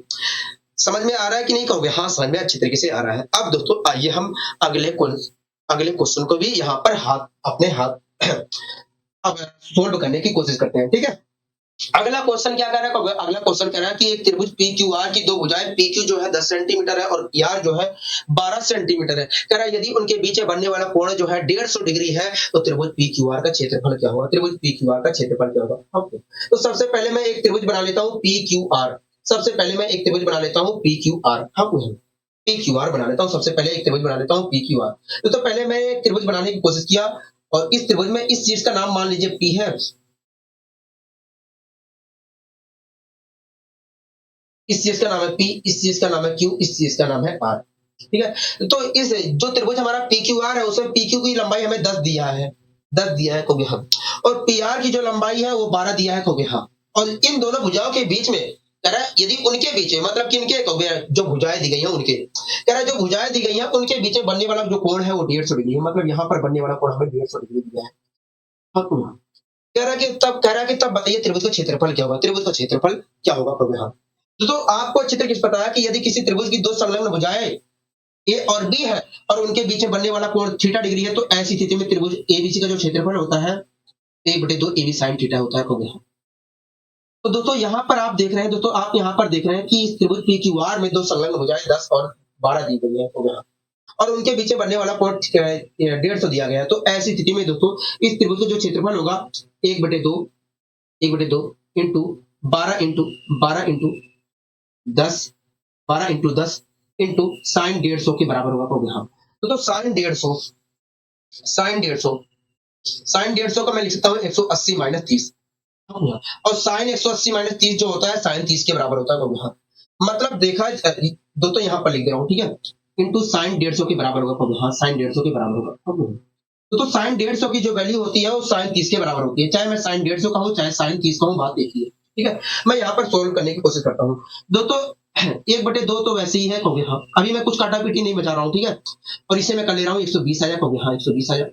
समझ में आ रहा है कि नहीं? कहोगे हाँ, समझ में अच्छी तरीके से आ रहा है। अब दोस्तों आइए हम अगले क्वेश्चन को भी यहाँ पर अपने हाथ अब सोल्व करने की कोशिश करते हैं। ठीक है, अगला क्वेश्चन क्या कह रहा है, अगला क्वेश्चन कह रहा है कि एक त्रिभुज पी क्यू आर की दो भुजाएं पी क्यू जो है 10 सेंटीमीटर है और पी आर जो है 12 सेंटीमीटर है। कह रहा है यदि उनके बीच में बनने वाला कोण जो है 150 डिग्री है तो त्रिभुज पी क्यू आर का क्षेत्रफल क्या होगा, त्रिभुज पी क्यू आर का क्षेत्रफल क्या होगा। ओके, तो सबसे पहले मैं एक त्रिभुज बना लेता हूँ पी क्यू आर। सबसे पहले मैं एक त्रिभुज बना लेता हूँ पी क्यू आर। हाँ, पी क्यू आर बना लेता हूँ, सबसे पहले एक त्रिभुज बना लेता हूँ पी क्यू आर। तो पहले मैं एक त्रिभुज बनाने की कोशिश किया और इस त्रिभुज में इस चीज का नाम मान लीजिए पी है, इस चीज का नाम है पी, इस चीज का नाम है क्यू, इस चीज का नाम है आर। ठीक है, तो इस जो त्रिभुज हमारा पी क्यू आर है उसमें पी क्यू की लंबाई हमें 10 दिया है, 10 दिया है कहोगे हाँ, और पी आर की जो लंबाई है वो 12 दिया है कहोगे हाँ। और इन दोनों भुजाओं के बीच में कह रहा है यदि उनके बीच में मतलब किनके कहोगे, जो भुजाएं दी गई हैं उनके, कह रहा है जो भुजाएं दी गई हैं उनके बीच में बनने वाला जो कोण है वो 150 डिग्री है, मतलब यहाँ पर बनने वाला कोण हमें 150 डिग्री दिया है। हाँ, कह रहा है कि तब बताइए त्रिभुज का क्षेत्रफल क्या होगा, त्रिभुज का क्षेत्रफल क्या होगा कहोगे हाँ। तो आपको अच्छी तरह से पता है कि यदि किसी त्रिभुज की दो संलग्न भुजाएं ए और बी है और उनके बीच में बनने वाला कोण थीटा डिग्री है तो ऐसी स्थिति में त्रिभुज एबीसी का जो क्षेत्रफल होता है 1/2 AB sin थीटा होता है कहोगे हाँ। तो दोस्तों यहाँ पर आप देख रहे हैं, दोस्तों आप यहाँ पर देख रहे हैं कि इस त्रिभुज पी क्यू आर में दो संलग्न भुजाएं 10 और 12 दी गई है कहोगे हाँ, और उनके बीच में बनने वाला कोण 150 दिया गया है। तो ऐसी स्थिति में दोस्तों इस त्रिभुज का जो क्षेत्रफल होगा 1/2 1/2 इंटू 12 इंटू 10 इंटू साइन 150 के बराबर होगा कहोगे हाँ। तो साइन 150, साइन 150, साइन 150 का मैं लिख सकता हूँ 180 माइनस 30, और साइन 180 माइनस 30 जो होता है साइन 30 के बराबर होता है कहोगे हाँ। मतलब देखा दोस्तों यहाँ पर लिख दे रहा हूँ, ठीक है, इंटू साइन 150 के बराबर होगा कहोगे हाँ, साइन 150 के बराबर होगा कहोगे हाँ। तो साइन 150 की जो वैल्यू होती है वो साइन 30 के बराबर होती है, चाहे मैं साइन 150 का हूँ चाहे साइन 30 का हूँ, बात एक ही है। ठीक है, मैं यहाँ पर सोल्व करने की कोशिश करता हूँ दोस्तों। 1/2 तो वैसे ही है कहोगे हाँ, अभी मैं कुछ काटा पीटी नहीं बचा रहा हूँ, ठीक है, और इसे मैं कर ले रहा हूँ 120 आया कहोगे हाँ, 120 आया,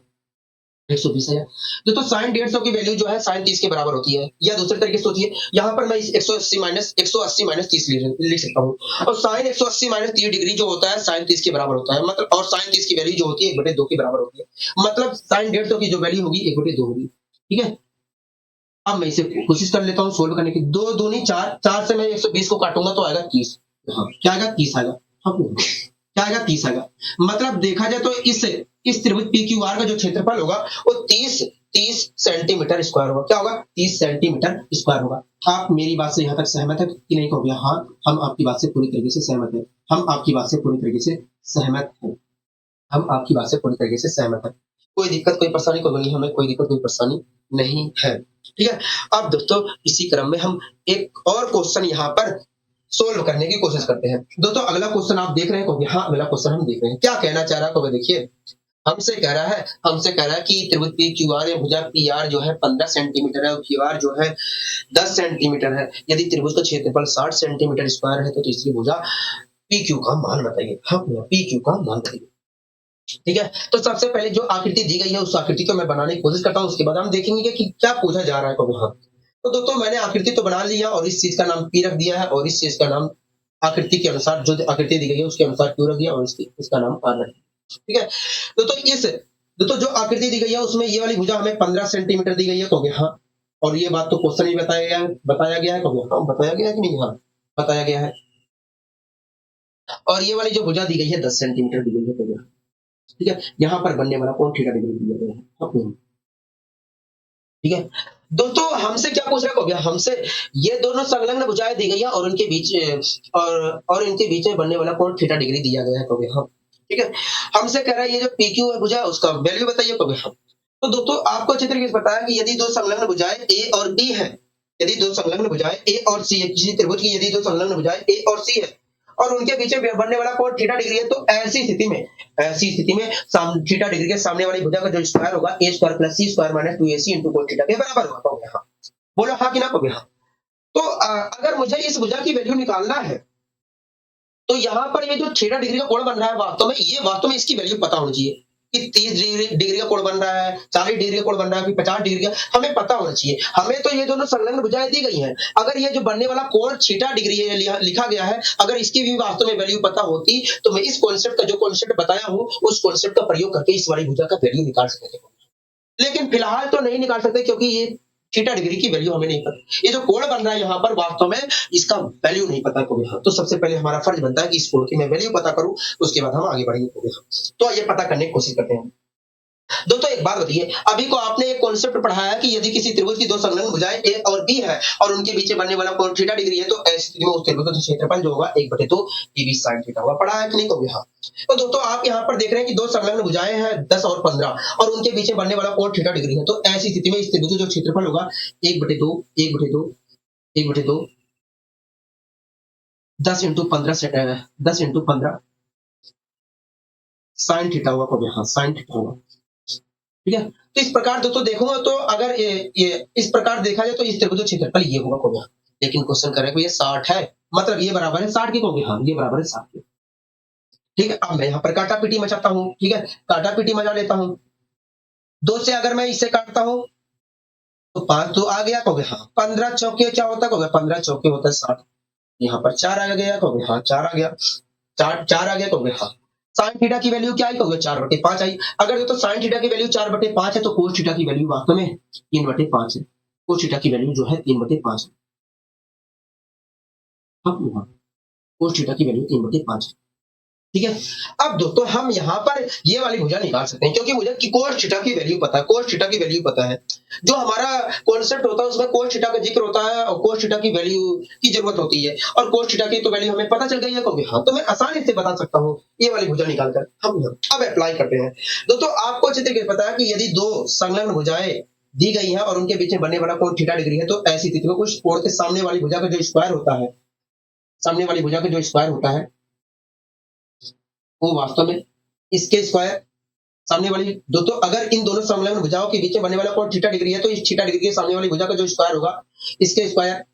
120 आया। तो साइन 150 की वैल्यू जो है साइन 30 के बराबर होती है, या दूसरे तरीके से सोचिए यहाँ पर मैं 180 माइनस 30 लिख सकता हूँ, और साइन 180 माइनस 30 डिग्री जो होता है साइन 30 के बराबर होता है, मतलब और साइन 30 की वैल्यू जो होती है 1/2 के बराबर होती है, मतलब साइन 150 की जो वैल्यू होगी 1/2 होगी। ठीक है, अब मैं इसे कोशिश कर लेता हूँ सोल्व करने की, 2 दूनी 4, 4 से मैं 120 को काटूंगा तो आएगा 30। हाँ, क्या आएगा 30 आएगा। हाँ, क्या आएगा 30 आएगा। मतलब देखा जाए तो इस त्रिभुज पी क्यू आर का जो क्षेत्रफल होगा वो 30 सेंटीमीटर स्क्वायर होगा। क्या होगा, 30 सेंटीमीटर स्क्वायर होगा। आप मेरी बात से यहाँ तक सहमत है कि नहीं कहोगे हाँ, हम आपकी बात से पूरी तरीके से सहमत है, हम आपकी बात से पूरी तरीके से सहमत है, हम आपकी बात से पूरी तरीके से सहमत है। कोई दिक्कत कोई परेशानी को नहीं, हमें कोई दिक्कत कोई परेशानी नहीं है। ठीक है, अब दोस्तों इसी क्रम में हम एक और क्वेश्चन यहाँ पर सोल्व करने की कोशिश करते हैं। दोस्तों अगला क्वेश्चन आप देख रहे हैं कहोगे हाँ, अगला क्वेश्चन हम देख रहे हैं, क्या कहना चाह रहा है कहोगे, देखिए हमसे कह रहा है कि त्रिभुज पी क्यू आर या भुजा पी आर जो है 15 सेंटीमीटर है और क्यू आर जो है 10 सेंटीमीटर है। यदि त्रिभुज का क्षेत्रफल 60 सेंटीमीटर स्क्वायर है तो तीसरी भुजा पी क्यू का मान बताइए। हाँ, पी क्यू का मान बताइए। ठीक है, तो सबसे पहले जो आकृति दी गई है उस आकृति को मैं बनाने की कोशिश करता हूँ, उसके बाद हम देखेंगे कि क्या पूछा जा रहा है कहोगे हाँ। तो दोस्तों मैंने आकृति तो बना लिया और इस चीज का नाम पी रख दिया है और इस चीज का नाम आकृति के अनुसार जो आकृति दी गई है उसके अनुसार क्यू रख दिया और इसका नाम आर रख दिया। ठीक है, दोस्तों जो आकृति दी गई है उसमें ये वाली भुजा हमें 15 सेंटीमीटर दी गई है कहोगे हाँ, और ये बात तो क्वेश्चन ही बताया गया है कहोगे हाँ, बताया गया है कि नहीं, हाँ बताया गया है। और ये वाली जो भुजा दी गई है 10 सेंटीमीटर दी गई है कहोगे हाँ। ठीक है, यहाँ पर बनने वाला कोण थीटा डिग्री दिया गया है। हाँ, ठीक है, दोस्तों हमसे क्या पूछ रहा है, हमसे ये दोनों संलग्न भुजाएं दी गई है और उनके बीच और इनके बीच में बनने वाला कोण थीटा डिग्री दिया गया है कहोगे हाँ। ठीक है, हमसे कह रहा है ये जो पी क्यू भुजा है उसका वैल्यू बताइए कहोगे हाँ। तो दोस्तों आपको अच्छी तरीके से पता है कि यदि दो संलग्न भुजाएं ए और बी है, यदि दो संलग्न भुजाएं ए और सी है, किसी त्रिभुज की यदि दो संलग्न भुजाएं ए और सी है और उनके बीच में बनने वाला कोण थीटा डिग्री है, तो ऐसी स्थिति में थीटा डिग्री के सामने वाली भुजा का जो स्क्वायर होगा A square plus C square minus 2ac into कोण थीटा के बराबर होगा कहोगे हाँ। बोलो हाँ कि ना कहोगे हाँ। तो अगर मुझे इस भुजा की वैल्यू निकालना है तो यहाँ पर ये जो थीटा डिग्री का कोण बन रहा है वास्तव में इसकी वैल्यू पता होनी चाहिए कि 30 डिग्री का कोण बन रहा है, 40 डिग्री का कोण बन रहा है, 50 डिग्री का, हमें पता होना चाहिए। हमें तो ये दोनों संलग्न भुजाएं दी गई हैं, अगर ये जो बनने वाला कोण थीटा डिग्री है लिखा गया है, अगर इसकी भी वास्तव में वैल्यू पता होती तो मैं इस कॉन्सेप्ट का जो कॉन्सेप्ट बताया हूँ उस कॉन्सेप्ट का प्रयोग करके इस वाली भुजा का वैल्यू निकाल सकते थे। लेकिन फिलहाल तो नहीं निकाल सकते क्योंकि ये थीटा डिग्री की वैल्यू हमें नहीं पता। ये जो कोण बन रहा है यहाँ पर वास्तव में इसका वैल्यू नहीं पता को यहाँ। तो सबसे पहले हमारा फर्ज बनता है कि इस कोण की मैं वैल्यू पता करूं, उसके बाद हम आगे बढ़ेंगे को यहाँ। तो ये पता करने की कोशिश करते हैं। दोस्तों एक बात बताइए, अभी को आपने एक कॉन्सेप्ट पढ़ा है कि यदि किसी त्रिभुज की दो संलग्न भुजाएं ए और बी है और उनके बीच में बनने वाला कोण थीटा डिग्री है, तो ऐसी स्थिति में उस त्रिभुज का क्षेत्रफल जो होगा 1/2 टीवी साइन थीटा होगा। पढ़ा है कि नहीं कहोगे? हाँ। तो दोस्तों आप यहाँ पर देख रहे हैं कि दो संलग्न भुजाएं हैं 10 और 15 और उनके बीच में बनने वाला कोण थीटा डिग्री है। तो ऐसी स्थिति में इस त्रिभुज का जो क्षेत्रफल होगा 1/2 1/2 1/2 10 × 15 साइन थीटा होगा कहोगे? हाँ, साइन थीटा होगा। ठीक है। तो इस प्रकार दोस्तों देखूंगा तो अगर ये इस प्रकार देखा जाए तो इस त्रिभुज का क्षेत्रफल ये होगा कहोगे? हाँ। लेकिन क्वेश्चन कर रहे हैं ये 60 है, मतलब ये बराबर है 60 के कहोगे? हाँ, ये बराबर है 60 के। ठीक है। अब मैं यहाँ पर काटा पीटी मचाता हूँ। ठीक है, काटा पीटी मचा लेता हूँ। 2 से अगर मैं इसे काटता हूँ तो 5 तो आ गया कहोगे? हाँ। 15 चौके क्या होता है कहोगे? 15 चौके होता है 60। यहाँ पर 4 आ गया कहोगे? हाँ, 4 आ गया। 4 आ गया कहोगे? हाँ। साइन थीटा की वैल्यू क्या आई कहोगे? 4/5 आई। अगर दोस्तों साइन थीटा की वैल्यू 4/5 है तो कोस थीटा की वैल्यू वास्तव में 3/5 है। कोस थीटा की वैल्यू जो है 3/5 है। अब यहाँ कोस थीटा की वैल्यू 3/5 है। ठीक है। अब दोस्तों हम यहाँ पर ये वाली भुजा निकाल सकते हैं क्योंकि मुझे कोस थीटा की वैल्यू पता है। कोस थीटा की वैल्यू पता है। जो हमारा कॉन्सेप्ट होता है उसमें कोस थीटा का जिक्र होता है और कोस थीटा की वैल्यू की जरूरत होती है और कोस थीटा की तो वैल्यू हमें पता चल गई है कहोगे? हाँ। तो मैं आसानी से बता सकता हूँ ये वाली भुजा निकालकर। हम अब अप्लाई करते हैं। दोस्तों आपको अच्छे तरीके से पता है कि यदि दो संलग्न भुजाएं दी गई है और उनके बीच में बनने वाला कोण थीटा डिग्री है, तो ऐसी स्थिति में कुछ कोण के सामने वाली भुजा का जो स्क्वायर होता है, सामने वाली भुजा का जो स्क्वायर होता है वो वास्तव में इसके स्क्वायर सामने वाली दोस्तों अगर इन दोनों संलग्न भुजाओं के बीच में बनने वाला कोण थीटा डिग्री है तो इस थीटा डिग्री के सामने वाली भुजा का जो स्क्वायर होगा इसके स्क्वायर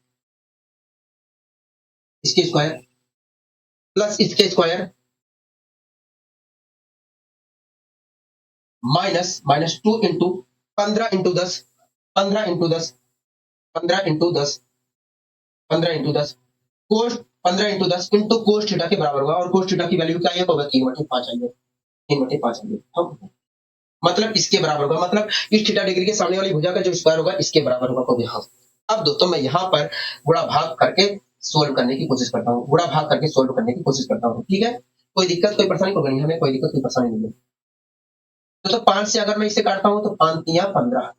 प्लस इसके स्क्वायर माइनस 2 इंटू 15 × 10 15 × 10 15 × 10 15 × 10 कोस 15 × 10 इंटू कोस थीटा के बराबर होगा और कोस थीटा की वैल्यू क्या है होगा? 3/5 आएगा। 3/5 आएगा। हम मतलब इसके बराबर होगा, मतलब इस थीटा डिग्री के सामने वाली भुजा का जो स्क्वायर होगा इसके बराबर होगा कहोगे? हाँ। अब दोस्तों मैं यहाँ पर गुणा भाग करके सोल्व करने की कोशिश करता हूँ। गुणा भाग करके सोल्व करने की कोशिश करता हूँ। ठीक है, कोई दिक्कत कोई परेशानी होगी नहीं, हमें कोई दिक्कत कोई परेशानी नहीं है। तो 5 से अगर मैं इसे काटता हूँ तो 5×3 = 15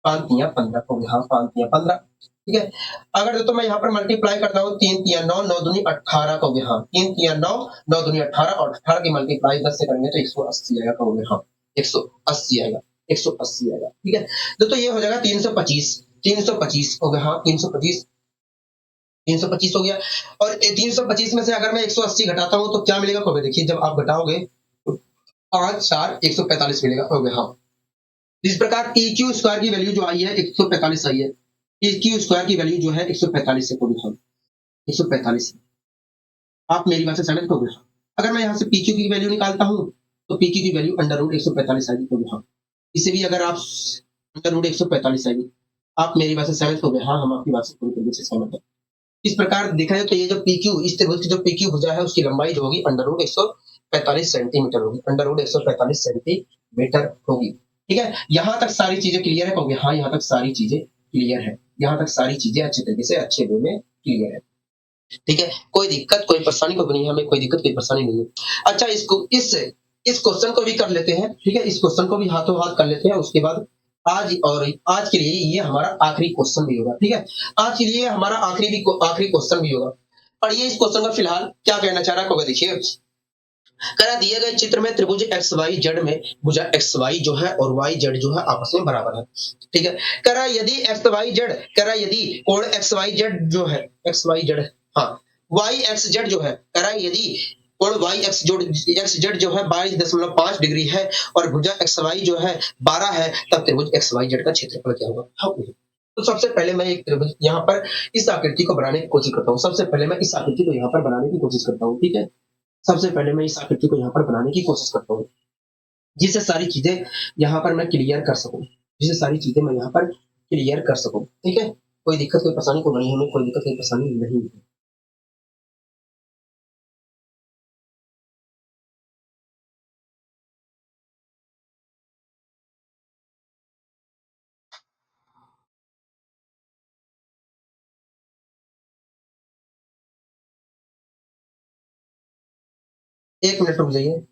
5×3 = 15 कहोगे? हाँ, 5×3 = 15। ठीक है। अगर दोस्तों मैं यहाँ पर मल्टीप्लाई करता हूँ 3×3 = 9 9×2 = 18 कहोगे? हाँ। 3×3 = 9 9×2 = 18 और 18 की मल्टीप्लाई 10 से करेंगे तो 180 आएगा कहोगे? हाँ, 180 आएगा। 180 आएगा। ठीक है। दोस्तों ये हो जाएगा 325 325 हो गया। हाँ, 325 325 हो गया। और 325 में से अगर मैं 180 घटाता हूँ तो क्या मिलेगा कहोगे? देखिए जब आप घटाओगे तो 5 4 145 मिलेगा कहोगे? हाँ। इस प्रकार पी क्यू स्क्वायर की वैल्यू जो आई है 145 आई है। पी क्यू स्क्वायर की वैल्यू जो है 145 है कहोगे? हाँ, 145। आप मेरी बात से सहमत कहोगे? हाँ। अगर मैं यहाँ से पी क्यू की वैल्यू निकालता हूँ तो पी क्यू की वैल्यू √145 आएगी कहोगे? हाँ। इसे भी अगर आप √145 आएगी, आप मेरी बात से सहमत कहोगे? हाँ, हम आपकी बात से पूरी तरीके से सहमत है। इस प्रकार देखा जाए तो ये जो PQ इस त्रिभुज की जो PQ भुजा है उसकी लंबाई जो होगी √145 सेंटीमीटर होगी। √145 सेंटीमीटर होगी। ठीक है। यहां तक सारी चीजें क्लियर है कहोगे? हाँ, यहाँ तक सारी चीजें क्लियर है। यहाँ तक सारी चीजें अच्छे तरीके से अच्छे वे में क्लियर है। ठीक है, कोई दिक्कत कोई परेशानी को नहीं है, हमें कोई दिक्कत कोई परेशानी नहीं है। अच्छा, इसको इस क्वेश्चन को भी कर लेते हैं। ठीक है, इस क्वेश्चन को भी हाथों हाथ कर लेते हैं। उसके बाद आज के लिए ये हमारा आखिरी क्वेश्चन भी होगा। ठीक है, आज के लिए हमारा आखिरी क्वेश्चन भी होगा। और ये इस क्वेश्चन का फिलहाल क्या कहना चाह रहा है देखिए, करा दिए गए चित्र में त्रिभुज एक्स वाई जेड में भुजा एक्स वाई जो है और वाई जेड जो है आपस में बराबर है। ठीक है, करा यदि एक्स वाई जेड करा यदि कोण एक्स वाई जेड जो है एक्स वाई जेड, हाँ, वाई एक्स जेड जो है करा यदि कोण वाई एक्स जेड जो है 22.5 डिग्री है और भुजा एक्स वाई जो है 12 है, तब त्रिभुज एक्स वाई जेड का क्षेत्रफल क्या होगा? हाँ, तो सबसे पहले मैं एक त्रिभुज यहाँ पर इस आकृति को बनाने की कोशिश करता हूँ। सबसे पहले मैं इस आकृति को यहाँ पर बनाने की कोशिश करता हूँ। ठीक है, सबसे पहले मैं इस आकृति को यहाँ पर बनाने की कोशिश करता हूँ जिससे सारी चीजें यहाँ पर मैं क्लियर कर सकूँ, जिससे सारी चीजें मैं यहाँ पर क्लियर कर सकूँ। ठीक है, कोई दिक्कत कोई परेशानी को नहीं, हमें कोई दिक्कत कोई परेशानी नहीं है। एक मिनट रुक जाइए।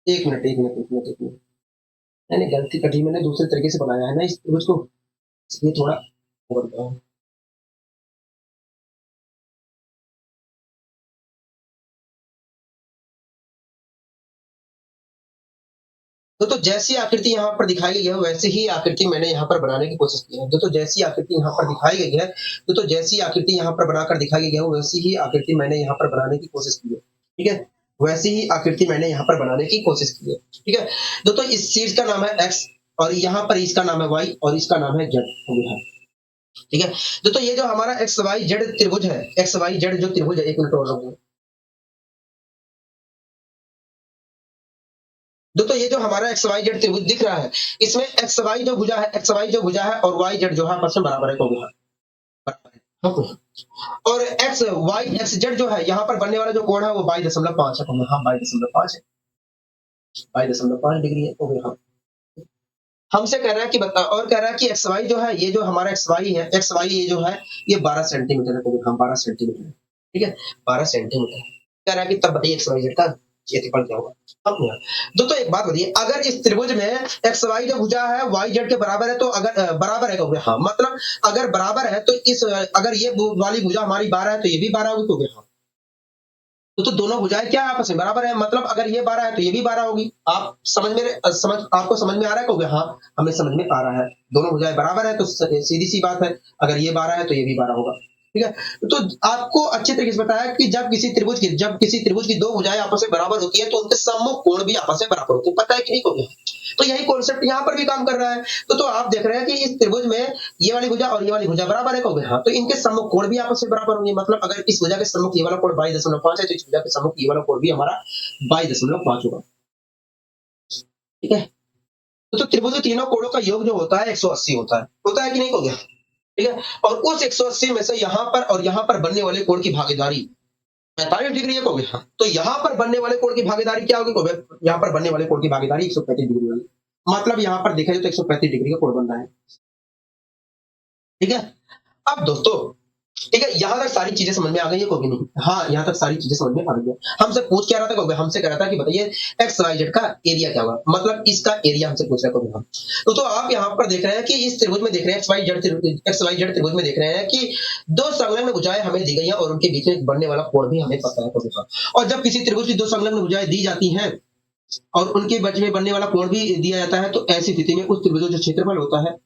एक मिनट। मैंने गलती कर दी, मैंने दूसरे तरीके से बनाया है ना इस त्रिभुज को, इसलिए थोड़ा वो करता हूँ। तो जैसी आकृति यहाँ पर दिखाई गई है वैसे ही आकृति मैंने यहाँ पर बनाने की कोशिश की है। तो जैसी आकृति यहाँ पर दिखाई गई है, तो जैसी आकृति यहाँ पर बनाकर दिखाई गई है वैसी ही आकृति मैंने यहाँ पर बनाने की कोशिश की है। ठीक है, वैसी ही आकृति मैंने यहाँ पर बनाने की कोशिश की है। ठीक है, दोस्तों इस शीर्ष का नाम है एक्स और यहाँ पर इसका नाम है वाई और इसका नाम है जेड। ठीक है, दोस्तों ये जो हमारा एक्स वाई जेड त्रिभुज है, एक्स वाई जेड जो त्रिभुज है, एक मिनट और रुको। दोस्तों ये जो हमारा एक्स वाई जेड त्रिभुज दिख रहा है, इसमें एक्स वाई जो भुजा है, एक्स वाई जो भुजा है और वाई जेड जो है आपस में बराबर है, को बराबर है। हाँ। और एक्स वाई एक्स जेड जो है यहाँ पर बनने वाला जो कोण है वो 22.5 है। हाँ 22.5 है, 22.5 डिग्री है। ओके हाँ, हमसे कह रहा है कि बता, और कह रहा है कि एक्स वाई जो है, ये जो हमारा एक्स वाई है, एक्स वाई ये जो है ये 12 सेंटीमीटर है। हाँ 12 सेंटीमीटर है। ठीक है, 12 सेंटीमीटर कह रहा है कि तब बताइए एक्स वाई जेड का क्षेत्रफल क्या होगा। अब दोस्तों एक बात बताइए, अगर इस त्रिभुज में एक्स वाई जो भुजा है वाई जेड के बराबर है तो अगर बराबर है कहोगे हाँ, मतलब अगर बराबर है तो इस अगर ये वाली भुजा हमारी 12 है तो ये भी 12 होगी, कहोगे हाँ। तो दोनों भुजाएं क्या है आपस में बराबर है, मतलब अगर ये 12 है तो ये भी 12 होगी। आप समझ में आपको समझ में आ रहा है, कहोगे हाँ हमें समझ में आ रहा है। दोनों भुजाएं बराबर है तो सीधी सी बात है, अगर ये 12 है तो ये भी 12 होगा। ठीक है, तो आपको अच्छे तरीके से बताया कि जब किसी त्रिभुज की दो भुजाएं आपस में बराबर होती है तो उनके सम्मुख कोण भी आपस में बराबर होते हैं। पता है कि नहीं को? तो यही कॉन्सेप्ट यहाँ पर भी काम कर रहा है। तो आप देख रहे हैं कि इस त्रिभुज में ये वाली भुजा और ये वाली भुजा बराबर है, कहोगे हाँ, तो इनके सम्मुख कोण भी आपस में बराबर होंगे। मतलब अगर इस भुजा के सम्मुख ये वाला कोण 22.5 है तो इस भुजा के सम्मुख ये वाला कोण भी हमारा 22.5 होगा। ठीक है, तो त्रिभुज तीनों कोणों का योग जो होता है 180 होता है कि नहीं, हो गया। ठीक है, और उस 180 में से यहाँ पर और यहाँ पर बनने वाले कोण की भागीदारी 45 डिग्री है, कहोगे हाँ। तो यहाँ पर बनने वाले कोण की भागीदारी क्या होगी, कहोगे यहाँ पर बनने वाले कोण की भागीदारी 135 डिग्री होगी। मतलब यहाँ पर देखा जाए तो 135 डिग्री का कोण बन रहा है। ठीक है, अब दोस्तों ठीक है, यहां तक सारी चीजें समझ में आ गई है, को भी नहीं? हाँ यहाँ तक सारी चीजें समझ में आ गई है। हमसे पूछ क्या रहा था, कहोगे हमसे कह रहा था कि बताइए एक्स वाई जेड का एरिया क्या होगा, मतलब इसका एरिया हमसे पूछ रहा है, कहोगे हम। तो आप यहाँ पर देख रहे हैं कि इस त्रिभुज में देख रहे हैं एक्स वाई जेड त्रिभुज में देख रहे हैं कि दो संलग्न भुजाएं हमें दी गई हैं और उनके बीच में बनने वाला कोण भी हमें पता है, कहोगे हाँ। और जब किसी त्रिभुज की दो संलग्न भुजाएं दी जाती हैं और उनके बीच में बनने वाला कोण भी दिया जाता है तो ऐसी स्थिति में उस त्रिभुज का क्षेत्रफल होता है,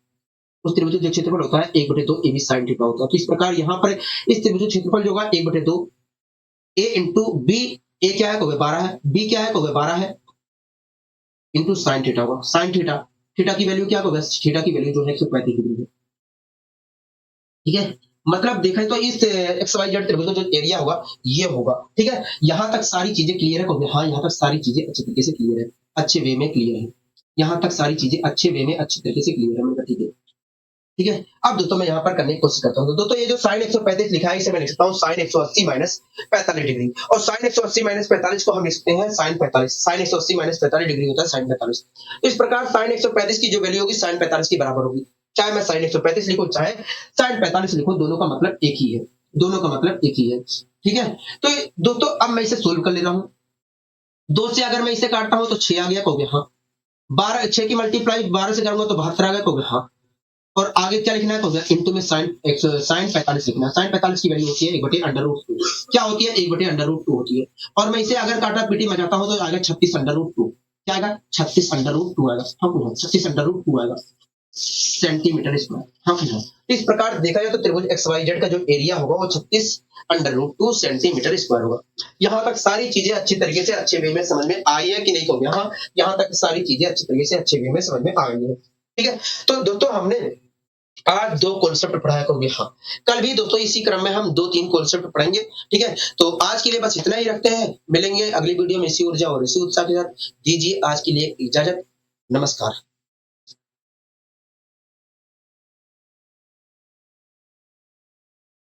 उस त्रिभुज का क्षेत्रफल होता है 1/2 ए बी साइन थीटा होता है। तो इस प्रकार यहाँ पर इस त्रिभुज का क्षेत्रफल जो होगा 1/2 ए इंटू बी, ए क्या है, कहोगे 12 है, बी क्या है, कहोगे 12 है, इंटू साइन थीटा होगा। साइन थीटा, थीटा की वैल्यू क्या होगा, थीटा की वैल्यू जो है 135 डिग्री है। ठीक है, मतलब देखा तो इस एक्स वाई जेड त्रिभुज का जो एरिया होगा ये होगा। ठीक है, यहाँ तक सारी चीजें क्लियर है, कहोगे हाँ यहाँ तक सारी चीजें अच्छे तरीके से क्लियर है, अच्छे वे में क्लियर है। यहाँ तक सारी चीजें अच्छे वे में अच्छे तरीके से क्लियर है। मैंने कहा ठीक है। ठीक है, अब दोस्तों मैं यहाँ पर करने की कोशिश करता हूँ। तो दोस्तों ये जो साइन 135 लिखा है इसे मैं लिख सकता हूँ साइन 180 माइनस 45 डिग्री, और साइन 180 माइनस 45 को हम लिख सकते हैं साइन 45। साइन 180 माइनस 45 डिग्री होता है साइन 45। तो इस प्रकार साइन 135 की जो वैल्यू होगी साइन 45 की बराबर होगी। चाहे मैं साइन 135 लिखूं चाहे साइन 45 लिखूं, दोनों का मतलब एक ही है, दोनों का मतलब एक ही है। ठीक है, तो दोस्तों अब मैं इसे सोल्व कर ले रहा हूँ। 2 से अगर मैं इसे काटता हूँ तो 6 आ गया, कहोगे हाँ। 6 की मल्टीप्लाई 12 से करूंगा तो 72 आ गया, कहोगे हाँ। और आगे क्या लिखना है, तो इंटू में साइन 45 लिखना है। साइन 45 की वैल्यू होती है 1/√2। क्या होती है, 1/√2 होती है। और मैं इसे अगर काटा पीटी में जाता हूं तो आएगा 36√2। क्या आएगा, 36√2 आएगा। हाँ 36√2 आएगा सेंटीमीटर स्क्वायर। हाँ हाँ, इस प्रकार देखा जाए तो त्रिभुज एक्स वाई जेड का जो एरिया होगा वो 36√2 सेंटीमीटर स्क्वायर होगा। यहाँ तक सारी चीजें अच्छी तरीके से अच्छे वे में समझ में आई है कि नहीं, हो गया हाँ, यहाँ तक सारी चीजें अच्छी तरीके से अच्छे वे में समझ में आ गई है। ठीक है, तो दोस्तों हमने आज 2 कॉन्सेप्ट पढ़ाया, कहोगे हाँ। कल भी दोस्तों इसी क्रम में हम 2-3 कॉन्सेप्ट पढ़ेंगे। ठीक है, तो आज के लिए बस इतना ही रखते हैं, मिलेंगे अगली वीडियो में इसी ऊर्जा और इसी उत्साह के साथ। दीजिए आज के लिए इजाजत, नमस्कार।